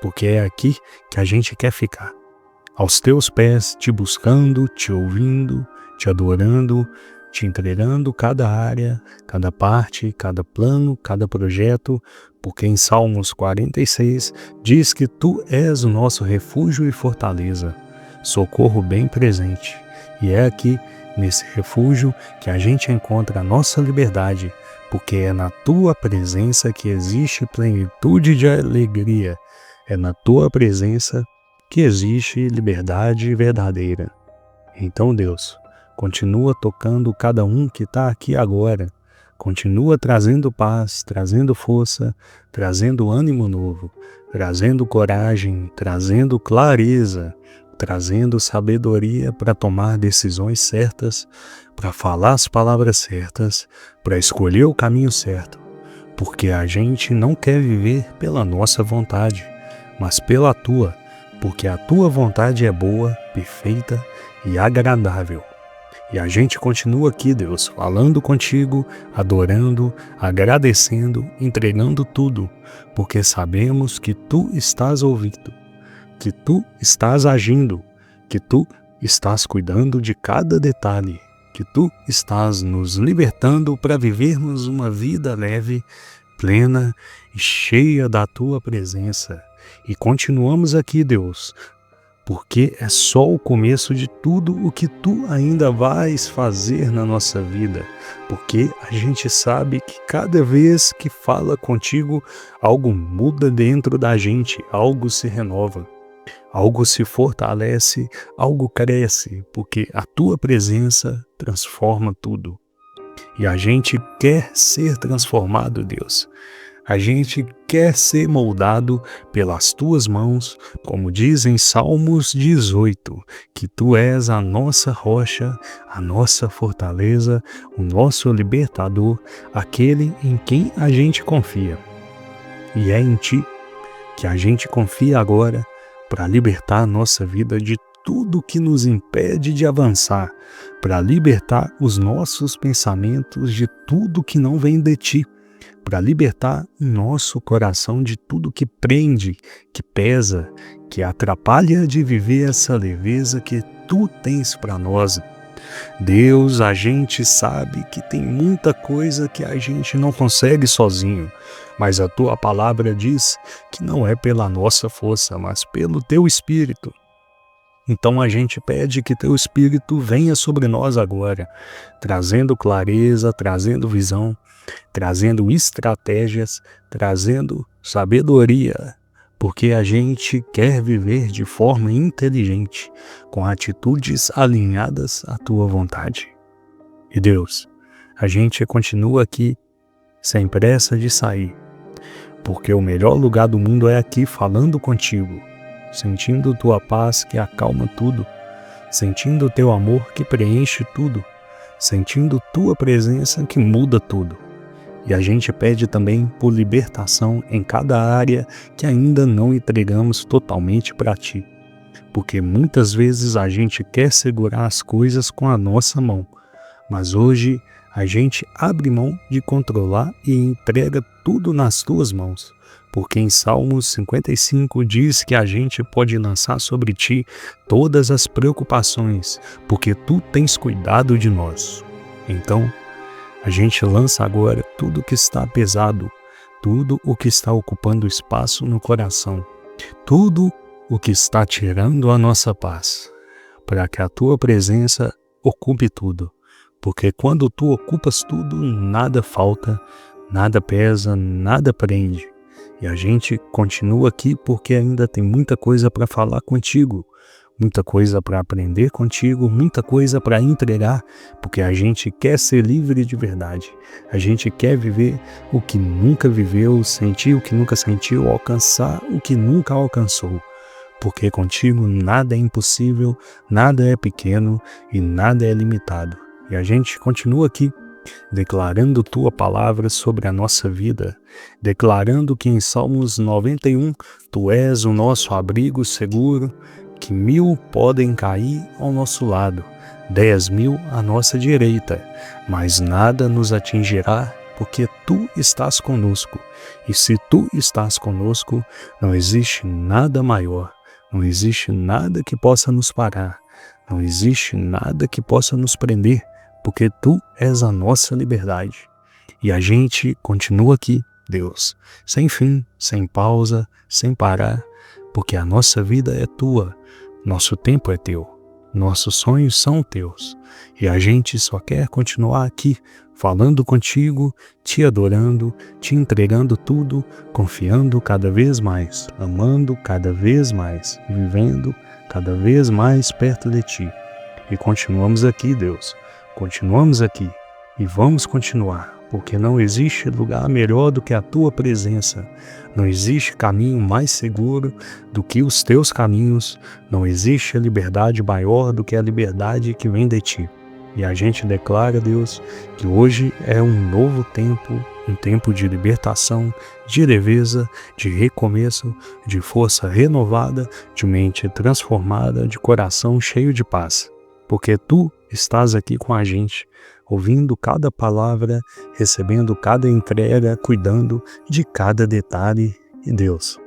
porque é aqui que a gente quer ficar, aos teus pés, te buscando, te ouvindo, te adorando, te entregando cada área, cada parte, cada plano, cada projeto, porque em Salmos 46 diz que tu és o nosso refúgio e fortaleza, socorro bem presente. E é aqui, nesse refúgio, que a gente encontra a nossa liberdade porque é na tua presença que existe plenitude de alegria, é na tua presença que existe liberdade verdadeira. Então, Deus, continua tocando cada um que está aqui agora, continua trazendo paz, trazendo força, trazendo ânimo novo, trazendo coragem, trazendo clareza, trazendo sabedoria para tomar decisões certas, para falar as palavras certas, para escolher o caminho certo, porque a gente não quer viver pela nossa vontade, mas pela tua, porque a tua vontade é boa, perfeita e agradável. E a gente continua aqui, Deus, falando contigo, adorando, agradecendo, entregando tudo, porque sabemos que tu estás ouvindo, que tu estás agindo, que tu estás cuidando de cada detalhe, que tu estás nos libertando para vivermos uma vida leve, plena e cheia da tua presença. E continuamos aqui, Deus, porque é só o começo de tudo o que tu ainda vais fazer na nossa vida, porque a gente sabe que cada vez que fala contigo, algo muda dentro da gente, algo se renova, algo se fortalece, algo cresce, porque a tua presença transforma tudo. E a gente quer ser transformado, Deus. A gente quer ser moldado pelas tuas mãos, como diz em Salmos 18, que tu és a nossa rocha, a nossa fortaleza, o nosso libertador, aquele em quem a gente confia. E é em ti que a gente confia agora para libertar a nossa vida de tudo que nos impede de avançar, para libertar os nossos pensamentos de tudo que não vem de ti, para libertar nosso coração de tudo que prende, que pesa, que atrapalha de viver essa leveza que tu tens para nós. Deus, a gente sabe que tem muita coisa que a gente não consegue sozinho, mas a tua palavra diz que não é pela nossa força, mas pelo teu Espírito. Então a gente pede que teu Espírito venha sobre nós agora, trazendo clareza, trazendo visão, trazendo estratégias, trazendo sabedoria, porque a gente quer viver de forma inteligente, com atitudes alinhadas à tua vontade. E Deus, a gente continua aqui sem pressa de sair, porque o melhor lugar do mundo é aqui falando contigo, sentindo tua paz que acalma tudo, sentindo teu amor que preenche tudo, sentindo tua presença que muda tudo. E a gente pede também por libertação em cada área que ainda não entregamos totalmente para ti, porque muitas vezes a gente quer segurar as coisas com a nossa mão, mas hoje a gente abre mão de controlar e entrega tudo nas tuas mãos, porque em Salmos 55 diz que a gente pode lançar sobre ti todas as preocupações, porque tu tens cuidado de nós. Então, a gente lança agora tudo que está pesado, tudo o que está ocupando espaço no coração, tudo o que está tirando a nossa paz, para que a tua presença ocupe tudo. Porque quando tu ocupas tudo, nada falta, nada pesa, nada prende. E a gente continua aqui porque ainda tem muita coisa para falar contigo, muita coisa para aprender contigo, muita coisa para entregar, porque a gente quer ser livre de verdade. A gente quer viver o que nunca viveu, sentir o que nunca sentiu, alcançar o que nunca alcançou. Porque contigo nada é impossível, nada é pequeno e nada é limitado. E a gente continua aqui declarando tua palavra sobre a nossa vida, declarando que em Salmos 91 tu és o nosso abrigo seguro, que 1000 podem cair ao nosso lado, 10.000 à nossa direita, mas nada nos atingirá, porque tu estás conosco. E se tu estás conosco, não existe nada maior, não existe nada que possa nos parar, não existe nada que possa nos prender, porque tu és a nossa liberdade. E a gente continua aqui, Deus, sem fim, sem pausa, sem parar, porque a nossa vida é tua, nosso tempo é teu, nossos sonhos são teus. E a gente só quer continuar aqui, falando contigo, te adorando, te entregando tudo, confiando cada vez mais, amando cada vez mais, vivendo cada vez mais perto de ti. E continuamos aqui, Deus. Continuamos aqui e vamos continuar, porque não existe lugar melhor do que a tua presença. Não existe caminho mais seguro do que os teus caminhos. Não existe liberdade maior do que a liberdade que vem de ti. E a gente declara, Deus, que hoje é um novo tempo, um tempo de libertação, de leveza, de recomeço, de força renovada, de mente transformada, de coração cheio de paz. Porque tu estás aqui com a gente, ouvindo cada palavra, recebendo cada entrega, cuidando de cada detalhe. E Deus,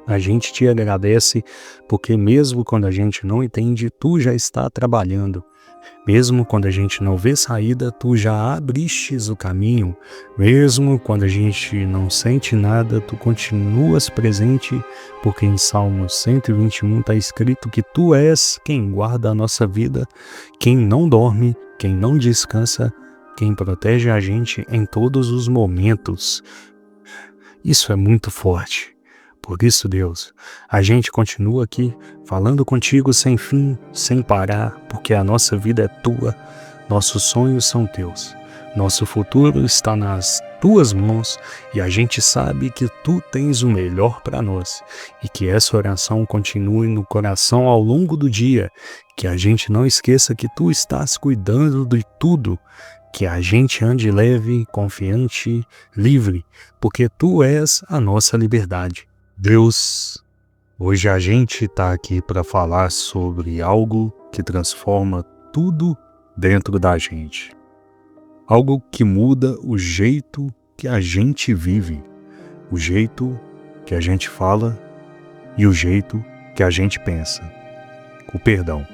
a gente te agradece porque mesmo quando a gente não entende, tu já está trabalhando. Mesmo quando a gente não vê saída, tu já abristes o caminho. Mesmo quando a gente não sente nada, tu continuas presente, porque em Salmos 121 está escrito que tu és quem guarda a nossa vida, quem não dorme, quem não descansa, quem protege a gente em todos os momentos. Isso é muito forte. Por isso, Deus, a gente continua aqui falando contigo sem fim, sem parar, porque a nossa vida é tua, nossos sonhos são teus, nosso futuro está nas tuas mãos e a gente sabe que tu tens o melhor para nós e que essa oração continue no coração ao longo do dia, que a gente não esqueça que tu estás cuidando de tudo, que a gente ande leve, confiante, livre, porque tu és a nossa liberdade. Deus, hoje a gente está aqui para falar sobre algo que transforma tudo dentro da gente. Algo que muda o jeito que a gente vive, o jeito que a gente fala e o jeito que a gente pensa. O perdão.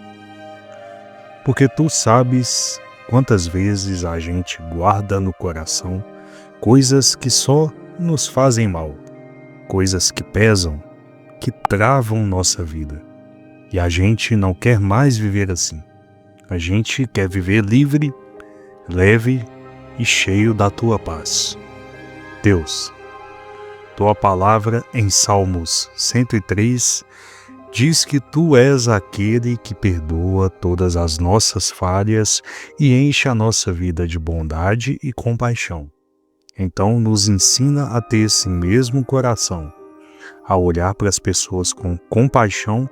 Porque tu sabes quantas vezes a gente guarda no coração coisas que só nos fazem mal. Coisas que pesam, que travam nossa vida. E a gente não quer mais viver assim. A gente quer viver livre, leve e cheio da tua paz. Deus, tua palavra em Salmos 103 diz que tu és aquele que perdoa todas as nossas falhas e enche a nossa vida de bondade e compaixão. Então nos ensina a ter esse mesmo coração, a olhar para as pessoas com compaixão,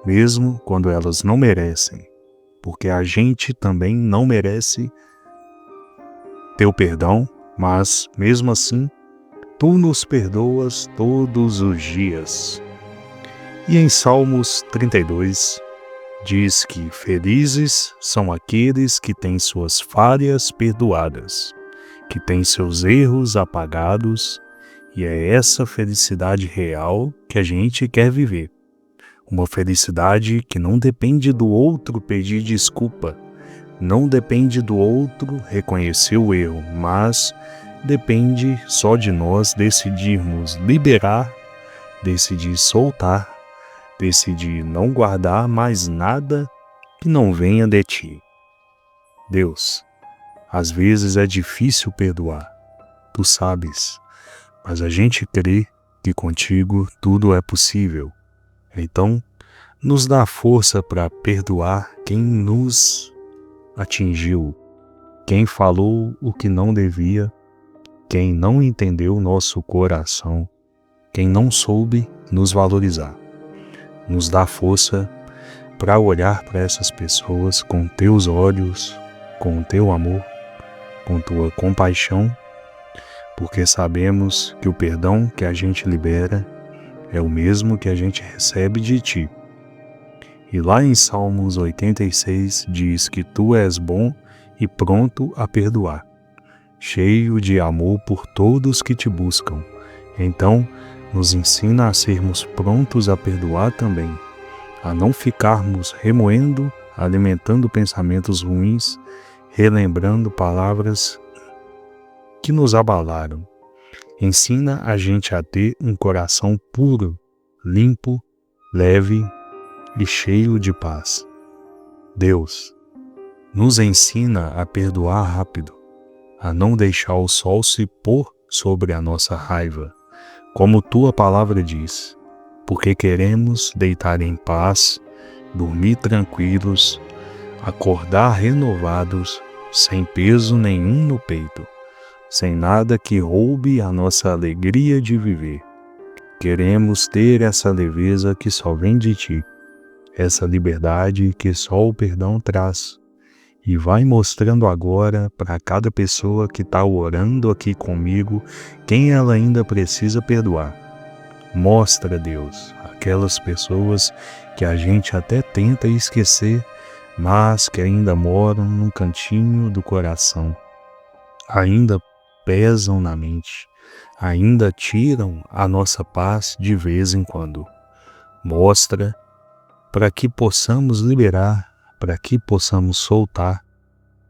mesmo quando elas não merecem, porque a gente também não merece teu perdão, mas mesmo assim, tu nos perdoas todos os dias. E em Salmos 32, diz que felizes são aqueles que têm suas falhas perdoadas, que tem seus erros apagados, e é essa felicidade real que a gente quer viver. Uma felicidade que não depende do outro pedir desculpa, não depende do outro reconhecer o erro, mas depende só de nós decidirmos liberar, decidir soltar, decidir não guardar mais nada que não venha de ti. Deus, às vezes é difícil perdoar, tu sabes, mas a gente crê que contigo tudo é possível. Então, nos dá força para perdoar quem nos atingiu, quem falou o que não devia, quem não entendeu nosso coração, quem não soube nos valorizar. Nos dá força para olhar para essas pessoas com teus olhos, com teu amor, com tua compaixão, porque sabemos que o perdão que a gente libera é o mesmo que a gente recebe de ti. E lá em Salmos 86 diz que tu és bom e pronto a perdoar, cheio de amor por todos que te buscam. Então, nos ensina a sermos prontos a perdoar também, a não ficarmos remoendo, alimentando pensamentos ruins, relembrando palavras que nos abalaram. Ensina a gente a ter um coração puro, limpo, leve e cheio de paz. Deus, nos ensina a perdoar rápido, a não deixar o sol se pôr sobre a nossa raiva, como tua palavra diz, porque queremos deitar em paz, dormir tranquilos, acordar renovados, sem peso nenhum no peito, sem nada que roube a nossa alegria de viver. Queremos ter essa leveza que só vem de ti, essa liberdade que só o perdão traz. E vai mostrando agora para cada pessoa que está orando aqui comigo quem ela ainda precisa perdoar. Mostra, Deus, aquelas pessoas que a gente até tenta esquecer, mas que ainda moram num cantinho do coração, ainda pesam na mente, ainda tiram a nossa paz de vez em quando. Mostra para que possamos liberar, para que possamos soltar,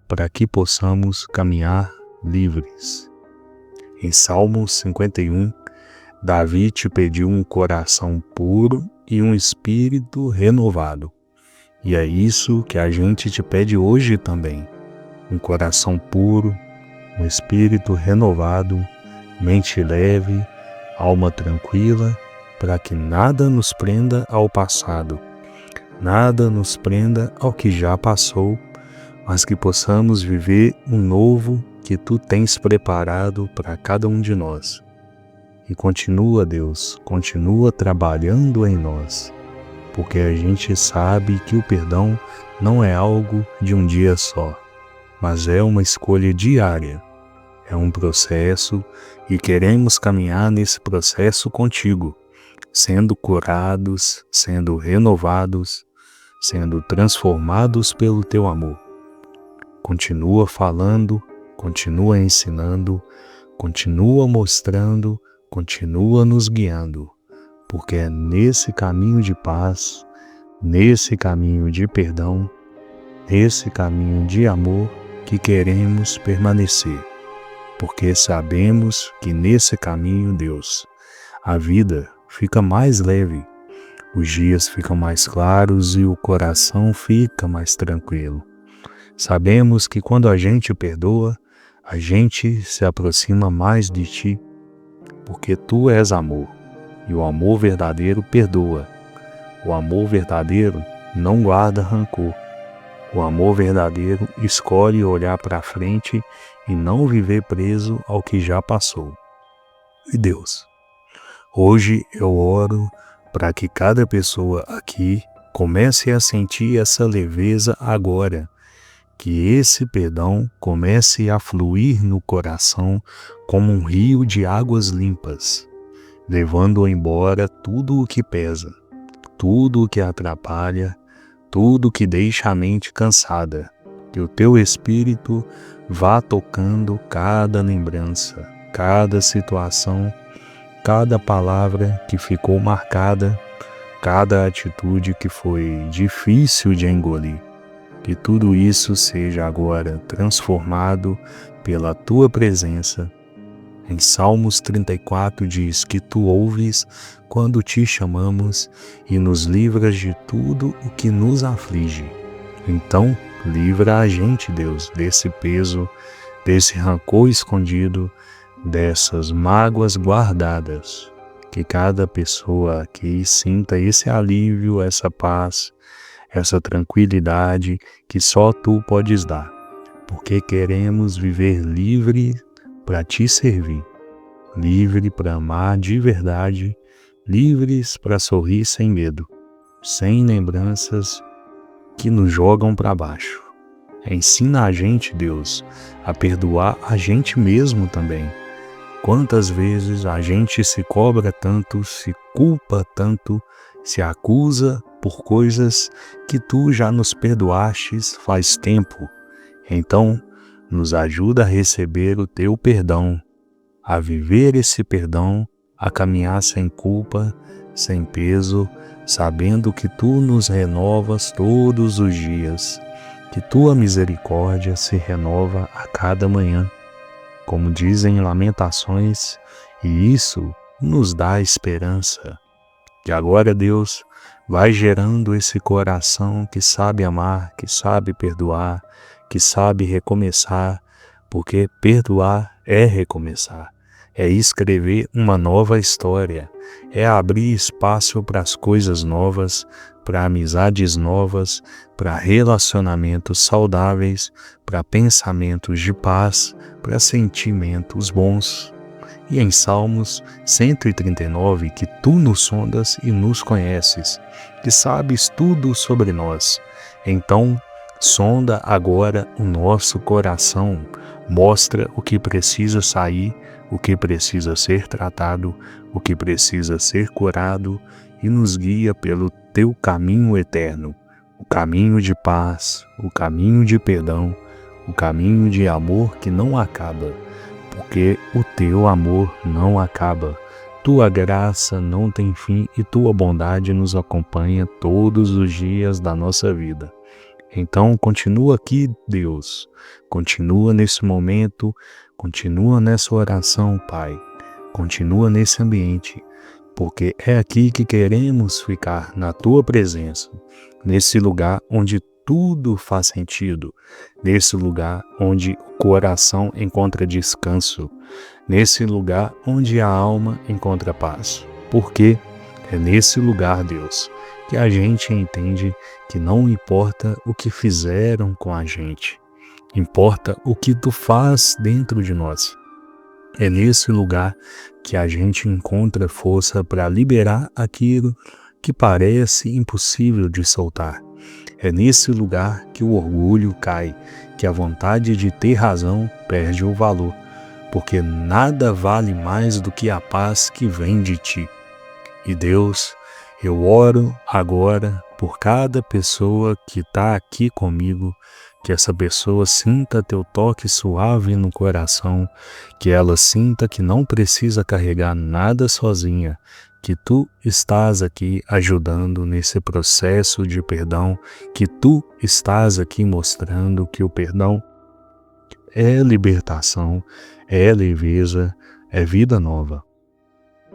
para que possamos caminhar livres. Em Salmo 51, Davi te pediu um coração puro e um espírito renovado. E é isso que a gente te pede hoje também. Um coração puro, um espírito renovado, mente leve, alma tranquila, para que nada nos prenda ao passado, nada nos prenda ao que já passou, mas que possamos viver um novo que tu tens preparado para cada um de nós. E continua, Deus, continua trabalhando em nós, porque a gente sabe que o perdão não é algo de um dia só, mas é uma escolha diária, é um processo e queremos caminhar nesse processo contigo, sendo curados, sendo renovados, sendo transformados pelo teu amor. Continua falando, continua ensinando, continua mostrando, continua nos guiando, porque é nesse caminho de paz, nesse caminho de perdão, nesse caminho de amor que queremos permanecer, porque sabemos que nesse caminho, Deus, a vida fica mais leve, os dias ficam mais claros e o coração fica mais tranquilo. Sabemos que quando a gente perdoa, a gente se aproxima mais de ti, porque tu és amor, e o amor verdadeiro perdoa. O amor verdadeiro não guarda rancor. O amor verdadeiro escolhe olhar para frente e não viver preso ao que já passou. E Deus, hoje eu oro para que cada pessoa aqui comece a sentir essa leveza agora, que esse perdão comece a fluir no coração como um rio de águas limpas, levando embora tudo o que pesa, tudo o que atrapalha, tudo o que deixa a mente cansada, que o teu Espírito vá tocando cada lembrança, cada situação, cada palavra que ficou marcada, cada atitude que foi difícil de engolir. Que tudo isso seja agora transformado pela tua presença. Em Salmos 34 diz que tu ouves quando te chamamos e nos livras de tudo o que nos aflige. Então, livra a gente, Deus, desse peso, desse rancor escondido, dessas mágoas guardadas. Que cada pessoa aqui sinta esse alívio, essa paz, essa tranquilidade que só tu podes dar, porque queremos viver livre para te servir, livre para amar de verdade, livres para sorrir sem medo, sem lembranças que nos jogam para baixo. Ensina a gente, Deus, a perdoar a gente mesmo também. Quantas vezes a gente se cobra tanto, se culpa tanto, se acusa por coisas que tu já nos perdoastes faz tempo. Então, nos ajuda a receber o teu perdão, a viver esse perdão, a caminhar sem culpa, sem peso, sabendo que tu nos renovas todos os dias, que tua misericórdia se renova a cada manhã, como dizem Lamentações, e isso nos dá esperança, E agora, Deus, vai gerando esse coração que sabe amar, que sabe perdoar, que sabe recomeçar, porque perdoar é recomeçar, é escrever uma nova história, é abrir espaço para as coisas novas, para amizades novas, para relacionamentos saudáveis, para pensamentos de paz, para sentimentos bons. E em Salmos 139, que tu nos sondas e nos conheces, que sabes tudo sobre nós. Então, sonda agora o nosso coração, mostra o que precisa sair, o que precisa ser tratado, o que precisa ser curado e nos guia pelo teu caminho eterno, o caminho de paz, o caminho de perdão, o caminho de amor que não acaba, porque o teu amor não acaba. Tua graça não tem fim e tua bondade nos acompanha todos os dias da nossa vida. Então continua aqui, Deus, continua nesse momento, continua nessa oração, Pai, continua nesse ambiente, porque é aqui que queremos ficar, na tua presença, nesse lugar onde tudo faz sentido, nesse lugar onde o coração encontra descanso, nesse lugar onde a alma encontra paz. Porque é nesse lugar, Deus, que a gente entende que não importa o que fizeram com a gente, importa o que tu faz dentro de nós. É nesse lugar que a gente encontra força para liberar aquilo que parece impossível de soltar. É nesse lugar que o orgulho cai, que a vontade de ter razão perde o valor, porque nada vale mais do que a paz que vem de ti. E Deus, eu oro agora por cada pessoa que está aqui comigo, que essa pessoa sinta teu toque suave no coração, que ela sinta que não precisa carregar nada sozinha, que tu estás aqui ajudando nesse processo de perdão, que tu estás aqui mostrando que o perdão é libertação, é leveza, é vida nova.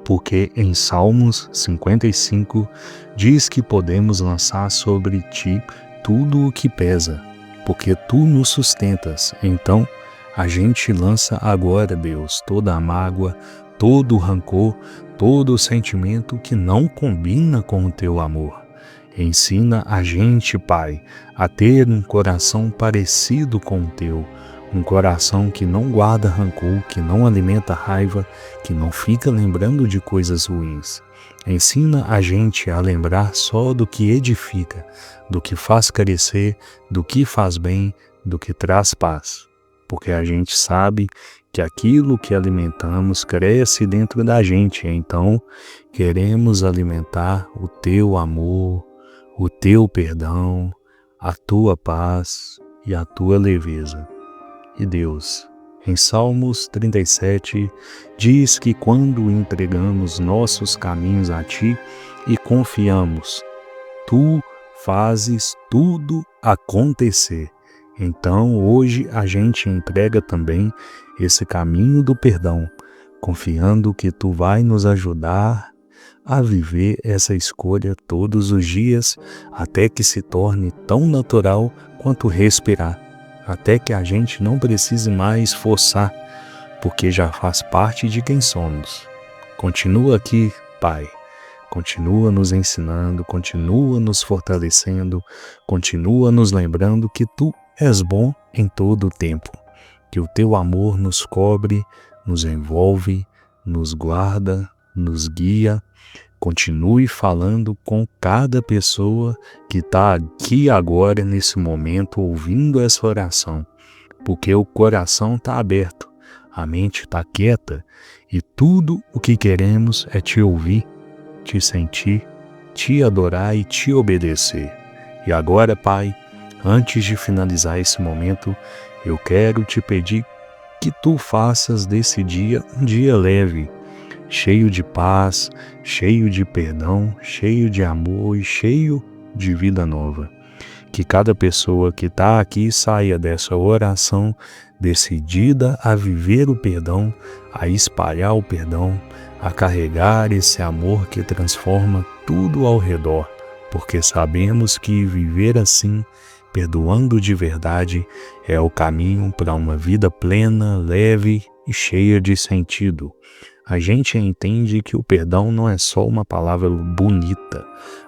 Porque em Salmos 55 diz que podemos lançar sobre ti tudo o que pesa, porque tu nos sustentas. Então a gente lança agora, Deus, toda a mágoa, todo o rancor, todo o sentimento que não combina com o teu amor. Ensina a gente, Pai, a ter um coração parecido com o teu, um coração que não guarda rancor, que não alimenta raiva, que não fica lembrando de coisas ruins. Ensina a gente a lembrar só do que edifica, do que faz crescer, do que faz bem, do que traz paz. Porque a gente sabe que aquilo que alimentamos cresce dentro da gente, então queremos alimentar o teu amor, o teu perdão, a tua paz e a tua leveza. E Deus, em Salmos 37, diz que quando entregamos nossos caminhos a Ti e confiamos, Tu fazes tudo acontecer. Então hoje a gente entrega também esse caminho do perdão, confiando que Tu vai nos ajudar a viver essa escolha todos os dias, até que se torne tão natural quanto respirar. Até que a gente não precise mais forçar, porque já faz parte de quem somos. Continua aqui, Pai. Continua nos ensinando, continua nos fortalecendo, continua nos lembrando que Tu és bom em todo o tempo, que o Teu amor nos cobre, nos envolve, nos guarda, nos guia. Continue falando com cada pessoa que está aqui agora, nesse momento, ouvindo essa oração, porque o coração está aberto, a mente está quieta e tudo o que queremos é Te ouvir, Te sentir, Te adorar e Te obedecer. E agora, Pai, antes de finalizar esse momento, eu quero Te pedir que Tu faças desse dia um dia leve, cheio de paz, cheio de perdão, cheio de amor e cheio de vida nova. Que cada pessoa que está aqui saia dessa oração decidida a viver o perdão, a espalhar o perdão, a carregar esse amor que transforma tudo ao redor, porque sabemos que viver assim, perdoando de verdade, é o caminho para uma vida plena, leve e cheia de sentido. A gente entende que o perdão não é só uma palavra bonita,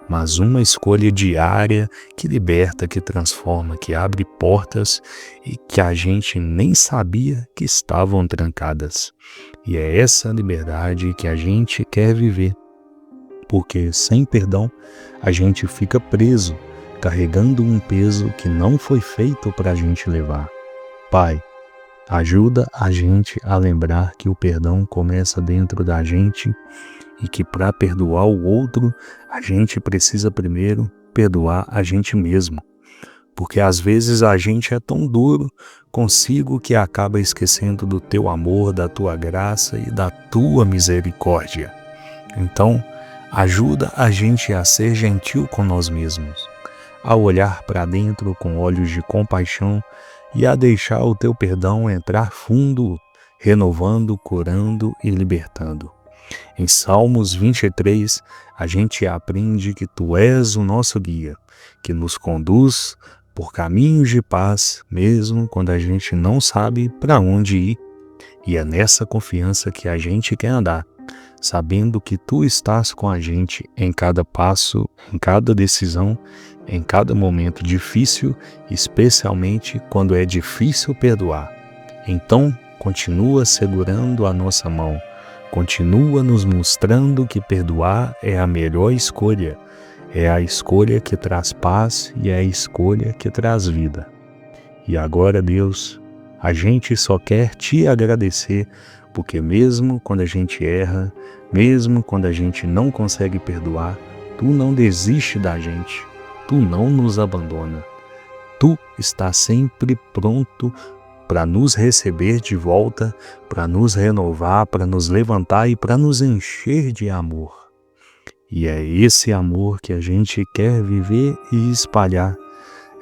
mas uma escolha diária que liberta, que transforma, que abre portas e que a gente nem sabia que estavam trancadas. E é essa liberdade que a gente quer viver, porque sem perdão a gente fica preso, carregando um peso que não foi feito para a gente levar. Pai, ajuda a gente a lembrar que o perdão começa dentro da gente e que para perdoar o outro, a gente precisa primeiro perdoar a gente mesmo. Porque às vezes a gente é tão duro consigo que acaba esquecendo do teu amor, da tua graça e da tua misericórdia. Então, ajuda a gente a ser gentil com nós mesmos, a olhar para dentro com olhos de compaixão e a deixar o teu perdão entrar fundo, renovando, curando e libertando. Em Salmos 23, a gente aprende que tu és o nosso guia, que nos conduz por caminhos de paz, mesmo quando a gente não sabe para onde ir. E é nessa confiança que a gente quer andar, sabendo que tu estás com a gente em cada passo, em cada decisão, em cada momento difícil, especialmente quando é difícil perdoar. Então, continua segurando a nossa mão, continua nos mostrando que perdoar é a melhor escolha, é a escolha que traz paz e é a escolha que traz vida. E agora, Deus, a gente só quer te agradecer, porque mesmo quando a gente erra, mesmo quando a gente não consegue perdoar, tu não desiste da gente, tu não nos abandona. Tu está sempre pronto para nos receber de volta, para nos renovar, para nos levantar e para nos encher de amor. E é esse amor que a gente quer viver e espalhar.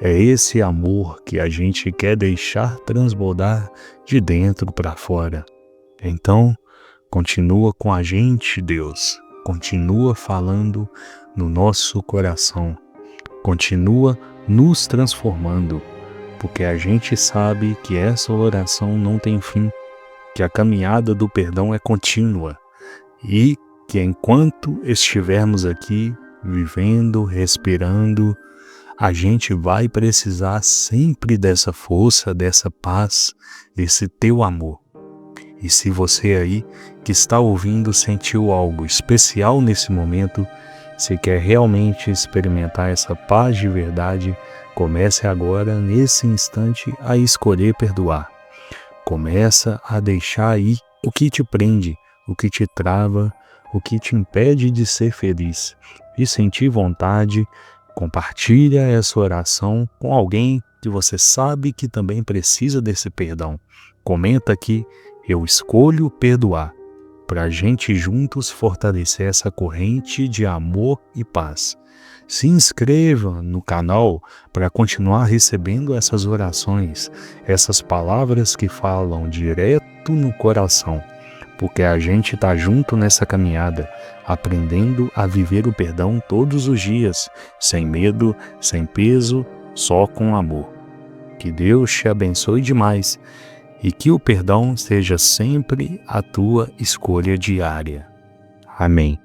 É esse amor que a gente quer deixar transbordar de dentro para fora. Então, continua com a gente, Deus. Continua falando no nosso coração. Continua nos transformando, porque a gente sabe que essa oração não tem fim, que a caminhada do perdão é contínua e que enquanto estivermos aqui vivendo, respirando, a gente vai precisar sempre dessa força, dessa paz, desse teu amor. E se você aí que está ouvindo sentiu algo especial nesse momento, se quer realmente experimentar essa paz de verdade, comece agora, nesse instante, a escolher perdoar. Começa a deixar ir o que te prende, o que te trava, o que te impede de ser feliz. E sentir vontade, compartilha essa oração com alguém que você sabe que também precisa desse perdão. Comenta aqui, eu escolho perdoar, para a gente juntos fortalecer essa corrente de amor e paz. Se inscreva no canal para continuar recebendo essas orações, essas palavras que falam direto no coração, porque a gente está junto nessa caminhada, aprendendo a viver o perdão todos os dias, sem medo, sem peso, só com amor. Que Deus te abençoe demais e que o perdão seja sempre a tua escolha diária. Amém.